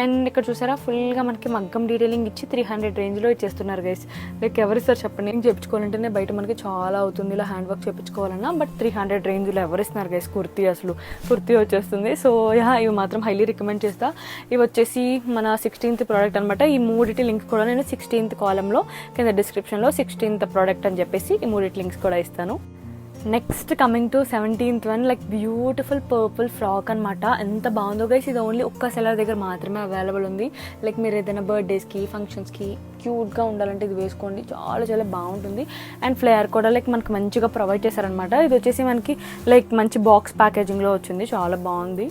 అండ్ ఇక్కడ చూసారా ఫుల్గా మనకి మగ్గం డీటెయిలింగ్ ఇచ్చి 300 రేంజ్లో ఇచ్చేస్తున్నారు గైస్. లైక్ ఎవరిస్తారు చెప్పండి, నేను చెప్పుకోవాలంటేనే బయట మనకి చాలా అవుతుంది ఇలా హ్యాండ్ వర్క్ చేయించుకోవాలన్నా, బట్ 300 రేంజ్లో ఎవరిస్తున్నారు గైస్. కుర్తీ వచ్చేస్తుంది. సో ఇవి మాత్రం హైలీ రికమెండ్ చేస్తా. ఇవి వచ్చేసి మన 16th ప్రోడక్ట్ అనమాట. ఈ 3 లింక్స్ కూడా నేను 16th కాలంలో కింద డిస్క్రిప్షన్లో 16th ప్రోడక్ట్ అని చెప్పేసి ఈ 3 లింక్స్ కూడా ఇస్తాను. Next coming to 17th one, like beautiful purple frock అనమాట. ఎంత బాగుందో గైస్. ఇది ఓన్లీ ఒక్క సెల్లర్ దగ్గర మాత్రమే అవైలబుల్ ఉంది. లైక్ మీరు ఏదైనా బర్త్డేస్కి ఫంక్షన్స్కి క్యూట్గా ఉండాలంటే ఇది వేసుకోండి, చాలా బాగుంటుంది. అండ్ ఫ్లేయర్ కూడా లైక్ మనకి మంచిగా ప్రొవైడ్ చేశారనమాట. ఇది వచ్చేసి మనకి లైక్ మంచి బాక్స్ ప్యాకేజింగ్లో వచ్చింది, చాలా బాగుంది.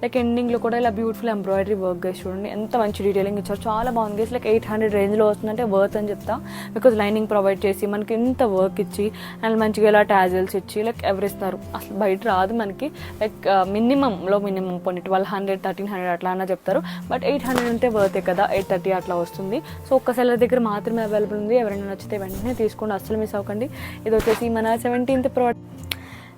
లైక్ ఎండింగ్లో కూడా ఇలా బ్యూటిఫుల్ ఎంబ్రాయిడరీ వర్క్ గైస్, చూడండి ఎంత మంచి డీటెయిలింగ్ ఇచ్చారు, చాలా బాగుంది గైస్. లైక్ 800 రేంజ్లో వస్తుందంటే వర్త్ అని చెప్తా, బికాజ్ లైనింగ్ ప్రొవైడ్ చేసి మనకి ఇంత వర్క్ ఇచ్చి అండ్ మంచిగా ఇలా టాజిల్స్ ఇచ్చి లైక్ ఎవరిస్తారు, అసలు బయట రాదు మనకి. లైక్ మినిమం కొన్ని 1200 1300 అట్లా అన్నా చెప్తారు, బట్ 800 ఉంటే వర్తే కదా, 830 అట్లా వస్తుంది. సో ఒక్క సెల్లర్ దగ్గర మాత్రమే అవైలబుల్ ఉంది. ఎవరైనా నచ్చితే వెంటనే తీసుకోండి, అస్సలు మిస్ అవ్వకండి. ఇది వచ్చేసి మన 17th product.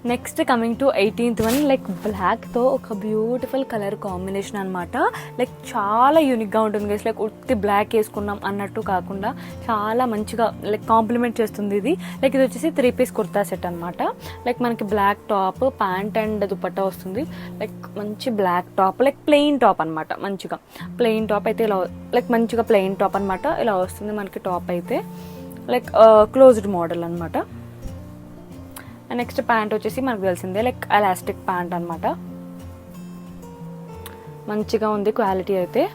Next coming to 18th one, like బ్లాక్తో ఒక బ్యూటిఫుల్ కలర్ కాంబినేషన్ అనమాట. లైక్ చాలా యూనిక్గా ఉంటుంది గైస్. లైక్ ఉత్తి బ్లాక్ వేసుకున్నాం అన్నట్టు కాకుండా చాలా మంచిగా లైక్ కాంప్లిమెంట్ చేస్తుంది ఇది. లైక్ ఇది వచ్చేసి 3-piece కుర్తా సెట్ అనమాట. లైక్ మనకి black top, pant and dupatta వస్తుంది. లైక్ మంచి black top, like plain top అనమాట. మంచిగా ప్లెయిన్ టాప్ అయితే ఇలా, లైక్ మంచిగా ప్లెయిన్ టాప్ అనమాట. ఇలా వస్తుంది మనకి టాప్ అయితే, లైక్ క్లోజ్డ్ మోడల్ అనమాట. అండ్ నెక్స్ట్ ప్యాంట్ వచ్చేసి మనకు తెలిసిందే, లైక్ ఎలాస్టిక్ ప్యాంట్ అనమాట. మంచిగా ఉంది క్వాలిటీ అయితే.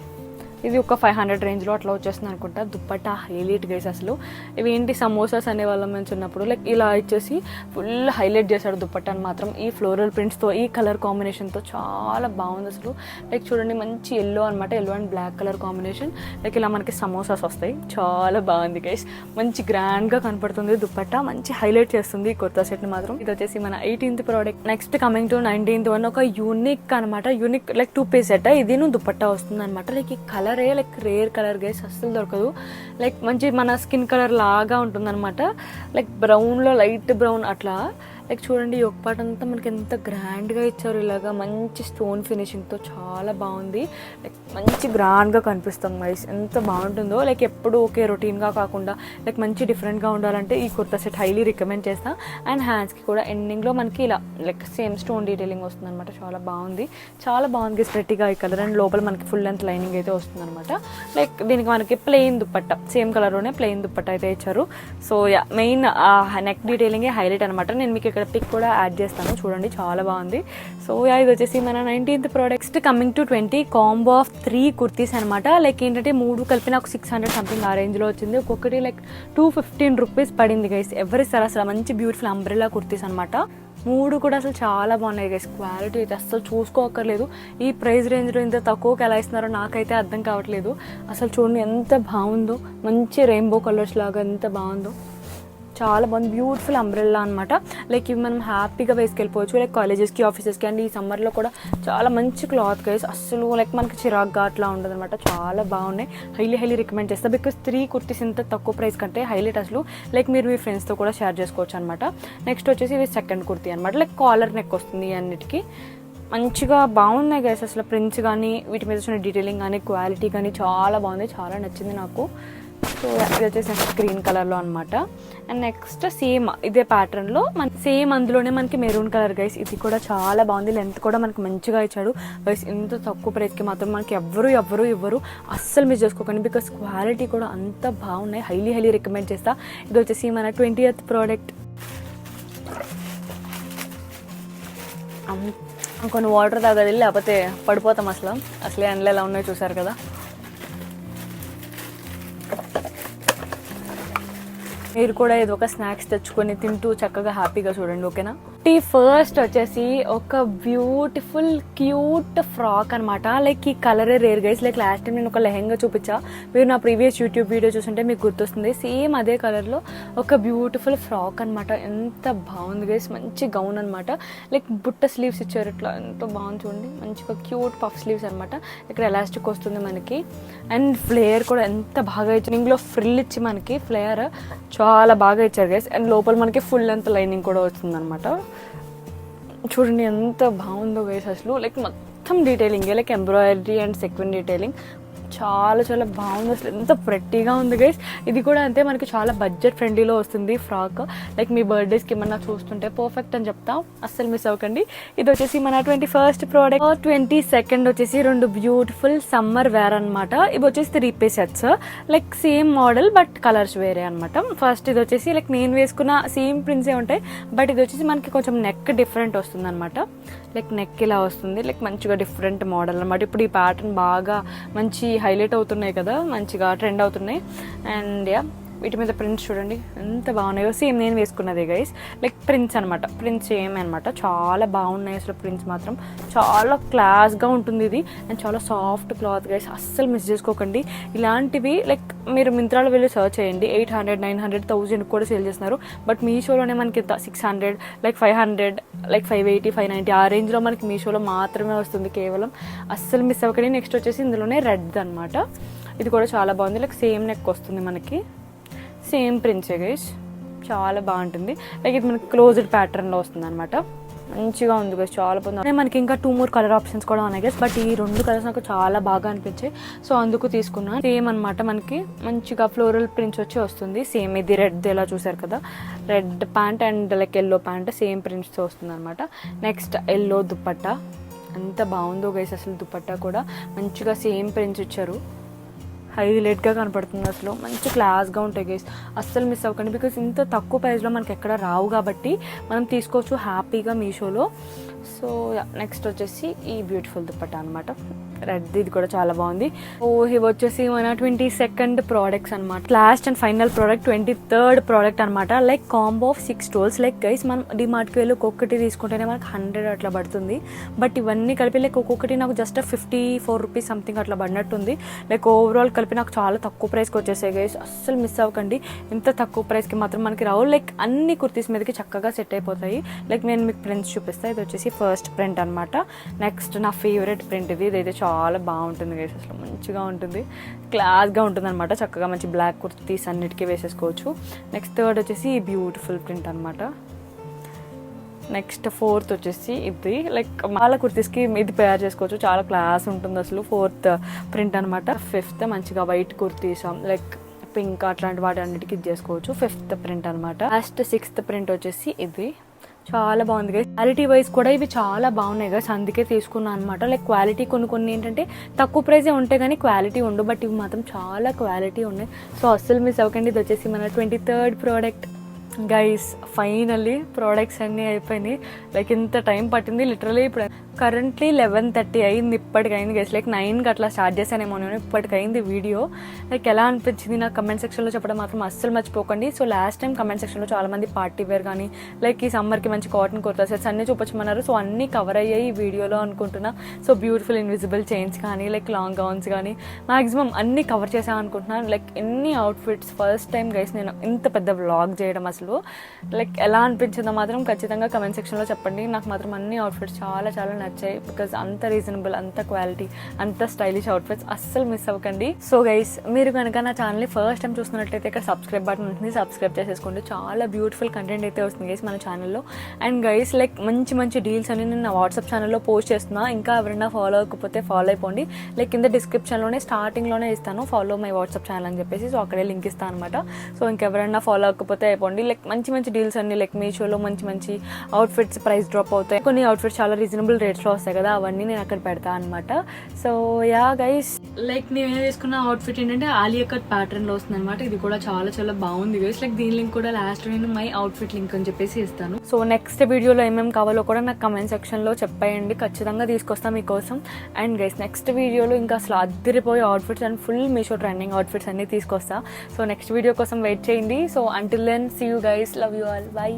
ఇది ఒక 500 రేంజ్లో అట్లా వచ్చేస్తుంది అనుకుంటా. Dupatta highlight guys. అసలు ఇవి ఏంటి సమోసాస్ అనే వాళ్ళం మేము చిన్నప్పుడు. లైక్ ఇలా ఇచ్చేసి ఫుల్ హైలైట్ చేశాడు దుప్పట్టాని మాత్రం. ఈ ఫ్లోరల్ ప్రింట్స్తో, ఈ కలర్ కాంబినేషన్తో చాలా బాగుంది అసలు. లైక్ చూడండి మంచి ఎల్లో అనమాట, yellow and black colour combination. Like ఇలా మనకి సమోసాస్ వస్తాయి. చాలా బాగుంది గైస్. మంచి గ్రాండ్గా కనపడుతుంది దుప్పట్టా. మంచి హైలైట్ చేస్తుంది ఈ కుర్తా సెట్ని మాత్రం. ఇది వచ్చేసి మన 18th product. Next coming to 19th one, ఒక యూనిక్ అనమాట. Unique like 2-piece set. ఇది దుప్పట్టా వస్తుంది అనమాట. లైక్ ఈ colour like rare colour guys, అస్సలు దొరకదు. లైక్ మంచి మన స్కిన్ కలర్ లాగా ఉంటుంది అనమాట. లైక్ బ్రౌన్లో లైట్ బ్రౌన్ అట్లా. లైక్ చూడండి ఈ ఒక పార్ట్ అంతా మనకి ఎంత గ్రాండ్గా ఇచ్చారు. ఇలాగా మంచి స్టోన్ ఫినిషింగ్తో చాలా బాగుంది. లైక్ మంచి గ్రాండ్గా కనిపిస్తాం గైస్. ఎంత బాగుంటుందో. లైక్ ఎప్పుడు ఓకే రొటీన్గా కాకుండా లైక్ మంచి డిఫరెంట్గా ఉండాలంటే ఈ కుర్తా సెట్ హైలీ రికమెండ్ చేస్తాను. అండ్ హ్యాండ్స్కి కూడా ఎండింగ్లో మనకి ఇలా లైక్ సేమ్ స్టోన్ డీటెయిలింగ్ వస్తుంది అనమాట. చాలా బాగుంది, చాలా బాగుంది గైస్. ప్రెట్టిగా ఈ కలర్. అండ్ లోపల మనకి ఫుల్ లెంత్ లైనింగ్ అయితే వస్తుంది అనమాట. లైక్ దీనికి మనకి ప్లెయిన్ దుప్పట్టా, సేమ్ కలర్లోనే ప్లెయిన్ దుప్పట్టా అయితే ఇచ్చారు. సో యా, మెయిన్ నెక్ డీటెయిలింగే హైలైట్ అనమాట. నేను మీకు ఇక్కడ పిక్ కూడా యాడ్ చేస్తాను చూడండి, చాలా బాగుంది. సో యా, ఇది వచ్చేసి మన 19th products. Coming to 20 combo of 3 kurtis అనమాట. లైక్ ఏంటంటే 3 కలిపి నాకు 600 సంథింగ్ ఆ రేంజ్లో వచ్చింది. ఒక్కొక్కటి లైక్ 215 రూపీస్ పడింది గైస్. ఎవరిస్తారు అసలు మంచి బ్యూటిఫుల్ అంబ్రెల్లా కుర్తీస్ అనమాట. 3 కూడా అసలు చాలా బాగున్నాయి గైస్. క్వాలిటీ అయితే అసలు చూసుకోకర్లేదు. ఈ ప్రైస్ రేంజ్లో ఇంత తక్కువకి ఎలా ఇస్తున్నారో నాకైతే అర్థం కావట్లేదు. అసలు చూడండి ఎంత బాగుందో, మంచి రెయిన్బో కలర్స్ లాగా ఎంత బాగుందో. చాలా బాగుంది. బ్యూటిఫుల్ అంబ్రెల్లా అనమాట. లైక్ ఇవి మనం హ్యాపీగా వేసుకెళ్ళిపోవచ్చు లైక్ కాలేజెస్కి, ఆఫీసెస్కి. అండ్ ఈ సమ్మర్లో కూడా చాలా మంచి క్లాత్ గైస్. అస్సలు లైక్ మనకి చిరాగ్గా అట్లా ఉండదు అనమాట. చాలా బాగున్నాయి. హైలీ రికమెండ్ చేస్తాను. బికాస్ 3 కుర్తీస్ ఇంత తక్కువ ప్రైస్ కంటే హైలైట్ అసలు. లైక్ మీరు మీ ఫ్రెండ్స్తో కూడా షేర్ చేసుకోవచ్చు అనమాట. నెక్స్ట్ వచ్చేసి ఇది సెకండ్ కుర్తీ అనమాట. లైక్ కాలర్ నెక్ వస్తుంది అన్నిటికీ. మంచిగా బాగున్నాయి గైస్. అసలు ప్రింట్స్ కానీ వీటి మీద వచ్చిన డీటెయిలింగ్ కానీ క్వాలిటీ కానీ చాలా బాగుంది. చాలా నచ్చింది నాకు. సో ఇది వచ్చేసి నెక్స్ట్ గ్రీన్ కలర్లో అనమాట. అండ్ నెక్స్ట్ సేమ్ ఇదే ప్యాటర్న్లో సేమ్ అందులోనే మనకి మెరూన్ కలర్ గైస్. ఇది కూడా చాలా బాగుంది. లెంత్ కూడా మనకి మంచిగా ఇచ్చాడు గైస్. ఇంత తక్కువ ప్రైస్కి మాత్రం మనకి ఎవ్వరు ఇవ్వరు. అస్సలు మిస్ చేసుకోకండి. బికాస్ క్వాలిటీ కూడా అంత బాగున్నాయి. హైలీ రికమెండ్ చేస్తా. ఇది వచ్చేసి మన 20th ప్రోడక్ట్. కొన్ని వాటర్ తాగది, లేకపోతే పడిపోతాం అసలే ఎండలు ఎలా ఉన్నాయో చూసారు కదా. మీరు కూడా ఏదో ఒక స్నాక్స్ తెచ్చుకొని తింటూ చక్కగా హ్యాపీగా చూడండి, ఓకేనా. ఫస్ట్ వచ్చేసి ఒక బ్యూటిఫుల్ క్యూట్ ఫ్రాక్ అనమాట. లైక్ ఈ కలరే rare guys. Like last time నేను ఒక లెహెంగా చూపించా, మీరు నా ప్రీవియస్ యూట్యూబ్ వీడియో చూస్తుంటే మీకు గుర్తొస్తుంది. సేమ్ అదే కలర్లో ఒక బ్యూటిఫుల్ ఫ్రాక్ అనమాట. ఎంత బాగుంది గైస్. మంచి గౌన్ అనమాట. లైక్ బుట్ట స్లీవ్స్ ఇచ్చారు ఇట్లా, ఎంత బాగుంది చూడండి. మంచిగా క్యూట్ పఫ్ స్లీవ్స్ అనమాట. ఇక్కడ ఎలాస్టిక్ వస్తుంది మనకి. అండ్ ఫ్లేయర్ కూడా ఎంత బాగా ఇచ్చారు. ఇందులో ఫ్రిల్ ఇచ్చి మనకి ఫ్లేయర్ చాలా బాగా ఇచ్చారు గైస్. అండ్ లోపల మనకి ఫుల్ లెంత్ లైనింగ్ కూడా వస్తుంది అనమాట. చూడండి ఎంత బాగుందో గైస్ అసలు. లైక్ మొత్తం detailing, like embroidery and sequin detailing చాలా బాగుంది అసలు. ఎంత ప్రెట్టీగా ఉంది గైస్. ఇది కూడా అంతే మనకి చాలా బడ్జెట్ ఫ్రెండ్లీలో వస్తుంది ఫ్రాక్. లైక్ మీ బర్త్డేస్కి ఏమన్నా చూస్తుంటే పర్ఫెక్ట్ అని చెప్తాం, అస్సలు మిస్ అవ్వకండి. ఇది వచ్చేసి మన 21st ప్రోడక్ట్. 22nd వచ్చేసి 2 బ్యూటిఫుల్ సమ్మర్ వేర్ అనమాట. ఇవి వచ్చేసి 3-piece sets. Like same model but colours వేరే అనమాట. ఫస్ట్ ఇది వచ్చేసి లైక్ నేను వేసుకున్న సేమ్ ప్రింట్సే ఉంటాయి, బట్ ఇది వచ్చేసి మనకి కొంచెం నెక్ డిఫరెంట్ వస్తుంది అనమాట. లైక్ నెక్ ఇలా వస్తుంది, లైక్ మంచిగా డిఫరెంట్ మోడల్ అనమాట. ఇప్పుడు ఈ ప్యాటర్న్ బాగా మంచి హైలైట్ అవుతున్నాయి కదా, మంచిగా ట్రెండ్ అవుతున్నాయి. అండ్ యా, వీటి మీద ప్రింట్స్ చూడండి ఎంత బాగున్నాయో. సేమ్ నేను వేసుకున్నదే గైస్. లైక్ ప్రింట్స్ అనమాట, ప్రింట్స్ సేమ్ అనమాట. చాలా బాగున్నాయి అసలు. ప్రింట్స్ మాత్రం చాలా క్లాస్గా ఉంటుంది ఇది. అండ్ చాలా సాఫ్ట్ క్లాత్ గైస్, అస్సలు మిస్ చేసుకోకండి. ఇలాంటివి లైక్ మీరు మింత్రాలో వెళ్ళి సర్చ్ చేయండి. 800, 900, 1000 కూడా సేల్ చేస్తున్నారు. బట్ మీషోలోనే మనకి 600, లైక్ 500, లైక్ 580, 590 ఆ రేంజ్లో మనకి మీషోలో మాత్రమే వస్తుంది కేవలం. అస్సలు మిస్ అవ్వకండి. నెక్స్ట్ వచ్చేసి ఇందులోనే రెడ్ అనమాట. ఇది కూడా చాలా బాగుంది. లైక్ సేమ్ నెక్ వస్తుంది మనకి, సేమ్ ప్రింట్సే గైస్. చాలా బాగుంటుంది. లైక్ ఇది మనకి క్లోజ్డ్ ప్యాటర్న్లో వస్తుంది అనమాట. మంచిగా ఉంది గైస్, చాలా బాగుంది. మనకి ఇంకా 2 more కలర్ ఆప్షన్స్ కూడా ఉన్నాయి గైస్, బట్ ఈ 2 కలర్స్ నాకు చాలా బాగా అనిపించాయి, సో అందుకు తీసుకున్నాను. సేమ్ అనమాట, మనకి మంచిగా ఫ్లోరల్ ప్రింట్స్ వచ్చి వస్తుంది. సేమ్ ఇది రెడ్ ఎలా చూసారు కదా, red pant and like yellow pant same ప్రింట్స్తో వస్తుంది అనమాట. నెక్స్ట్ ఎల్లో దుపట్టా, ఎంత బాగుందో గైస్ అసలు. దుపట్టా కూడా మంచిగా సేమ్ ప్రింట్స్ ఇచ్చారు, హైలైట్గా కనపడుతుంది అసలు. మంచి క్లాస్గా ఉంటాయి గైస్, అస్సలు మిస్ అవ్వకండి. బికాస్ ఇంత తక్కువ ప్రైస్లో మనకి ఎక్కడ రావు కాబట్టి మనం తీసుకోవచ్చు హ్యాపీగా మీషోలో. సో నెక్స్ట్ వచ్చేసి ఈ బ్యూటిఫుల్ దుపట్టా అనమాట, రెడ్. ఇది కూడా చాలా బాగుంది. ఓ ఇవి వచ్చేసి మన 22nd ప్రోడక్ట్స్ అనమాట. Last and final product, 23rd product అనమాట. Like combo of 6 stools. Like guys మనం డిమార్ట్కి వెళ్ళి ఒక్కొక్కటి తీసుకుంటేనే మనకు 100 అట్లా పడుతుంది, బట్ ఇవన్నీ కలిపి లైక్ ఒక్కొక్కటి నాకు జస్ట్ 54 rupees సంథింగ్ అట్లా పడినట్టుంది. లైక్ ఓవరాల్ కలిపి నాకు చాలా తక్కువ ప్రైస్కి వచ్చేసాయి గైస్, అస్సలు మిస్ అవ్వకండి. ఇంత తక్కువ ప్రైస్కి మాత్రం మనకి రావు. లైక్ అన్ని కుర్తీస్ మీదకి చక్కగా సెట్ అయిపోతాయి. లైక్ నేను మీకు ప్రింట్స్ చూపిస్తాను. ఇది వచ్చేసి ఫస్ట్ ప్రింట్ అనమాట. నెక్స్ట్ నా ఫేవరెట్ ప్రింట్ ఇది. ఇదైతే చాలా బాగుంటుంది గైస్, అసలు మంచిగా ఉంటుంది, క్లాస్గా ఉంటుంది అనమాట. చక్కగా మంచి బ్లాక్ కుర్తీస్ అన్నిటికీ వేసేసుకోవచ్చు. నెక్స్ట్ థర్డ్ వచ్చేసి ఈ బ్యూటిఫుల్ ప్రింట్ అనమాట. నెక్స్ట్ ఫోర్త్ వచ్చేసి ఇది, లైక్ చాలా కుర్తీస్కి ఇది పేర్ చేసుకోవచ్చు, చాలా క్లాస్ ఉంటుంది అసలు. 4th ప్రింట్ అనమాట. 5th మంచిగా వైట్ కుర్తీస్ లైక్ పింక్ అట్లాంటి వాటి అన్నిటికీ ఇది చేసుకోవచ్చు. 5th ప్రింట్ అనమాట. లాస్ట్ 6th ప్రింట్ వచ్చేసి ఇది, చాలా బాగుంది గైస్. క్వాలిటీ వైజ్ కూడా ఇవి చాలా బాగున్నాయి గైస్, అందుకే తీసుకున్నాను అనమాట. లైక్ క్వాలిటీ కొన్ని ఏంటంటే తక్కువ ప్రైజే ఉంటాయి కానీ క్వాలిటీ ఉండవు, బట్ ఇవి మాత్రం చాలా క్వాలిటీ ఉన్నాయి. సో అస్సలు మిస్ అవ్వకండి. ఇది వచ్చేసి మన 23rd product guys. Finally products అన్నీ అయిపోయినాయి. లైక్ ఇంత టైం పట్టింది లిటరలీ. ఇప్పుడు కరెంట్లీ 11:30 అయింది, ఇప్పటికైంది గైస్. లైక్ 9కి అట్లా స్టార్ట్ చేశానేమో నేను, ఇప్పటికైంది వీడియో. లైక్ ఎలా అనిపించింది నాకు కమెంట్ సెక్షన్లో చెప్పడం మాత్రం అస్సలు మర్చిపోకండి. సో లాస్ట్ టైం కమెంట్ సెక్షన్లో చాలామంది పార్టీ వేర్ కానీ లైక్ ఈ సమ్మర్కి మంచి కాటన్ కుర్తా సెట్స్ అన్నీ చూపించమన్నారు. సో అన్నీ కవర్ అయ్యాయి ఈ వీడియోలో అనుకుంటున్నా. సో బ్యూటిఫుల్ ఇన్విజిబుల్ చైన్స్ కానీ లైక్ లాంగ్ గౌన్స్ కానీ మ్యాక్సిమం అన్నీ కవర్ చేసాను అనుకుంటున్నాను. లైక్ ఎన్ని అవుట్ఫిట్స్, ఫస్ట్ టైం గైస్ నేను ఇంత పెద్ద వ్లాగ్ చేయడం. అసలు లైక్ ఎలా అనిపించిందో మాత్రం ఖచ్చితంగా కమెంట్ సెక్షన్లో చెప్పండి. నాకు మాత్రం అన్ని అవుట్ఫిట్స్ చాలా చాలా నచ్చాయి, బికాజ్ అంత రీజనబుల్, అంత క్వాలిటీ, అంత స్టైలిష్ అవుట్ఫిట్స్, అస్సలు మిస్ అవ్వకండి. సో గైస్ మీరు కనుక నా ఛానల్ని ఫస్ట్ టైం చూస్తున్నట్లయితే ఇక్కడ సబ్స్క్రైబ్ బటన్ ఉంటుంది, సబ్స్క్రైబ్ చేసేసుకోండి. చాలా బ్యూటిఫుల్ కంటెంట్ అయితే వస్తుంది గైస్ మన ఛానల్లో. అండ్ గైస్ లైక్ మంచి మంచి డీల్స్ అని నేను నా వాట్సాప్ ఛానల్లో పోస్ట్ చేస్తున్నా. ఇంకా ఎవరైనా ఫాలో అవ్వకపోతే ఫాలో అయిపోండి. లైక్ కింద డిస్క్రిప్షన్లోనే స్టార్టింగ్లోనే ఇస్తాను ఫాలో మై వాట్సాప్ ఛానల్ అని చెప్పేసి. సో అక్కడే లింక్ ఇస్తాను అనమాట. సో ఇంకెవరైనా ఫాలో అవ్వకపోతే అయిపోండి. లైక్ మంచి మంచి డీల్స్ అన్ని లైక్ మీషోలో మంచి మంచి అవుట్ఫిట్స్ ప్రైస్ డ్రాప్ అవుతాయి. కొన్ని అవుట్ఫిట్స్ చాలా రీజనబుల్ రేట్స్లో వస్తాయి కదా, అవన్నీ నేను అక్కడ పెడతాను అనమాట. సో యా గైస్, లైక్ నేను వేసుకున్న అవుట్ఫిట్ ఏంటంటే ఆలియా కట్ ప్యాటర్న్లో వస్తుంది అనమాట. ఇది కూడా చాలా చాలా బాగుంది గైస్. లైక్ దీని లింక్ కూడా లాస్ట్ నేను మై అవుట్ఫిట్ లింక్ అని చెప్పేసి ఇస్తాను. సో నెక్స్ట్ వీడియోలో ఏమేమి కావాలో కూడా నాకు కమెంట్ సెక్షన్లో చెప్పేయండి, ఖచ్చితంగా తీసుకొస్తాను మీకోసం. అండ్ గైస్ నెక్స్ట్ వీడియోలో ఇంకా అసలు అద్దరిపోయే outfits and full Meesho trending outfits అన్ని తీసుకొస్తా. సో నెక్స్ట్ వీడియో కోసం వెయిట్ చేయండి. So until then see you guys, love you all, by.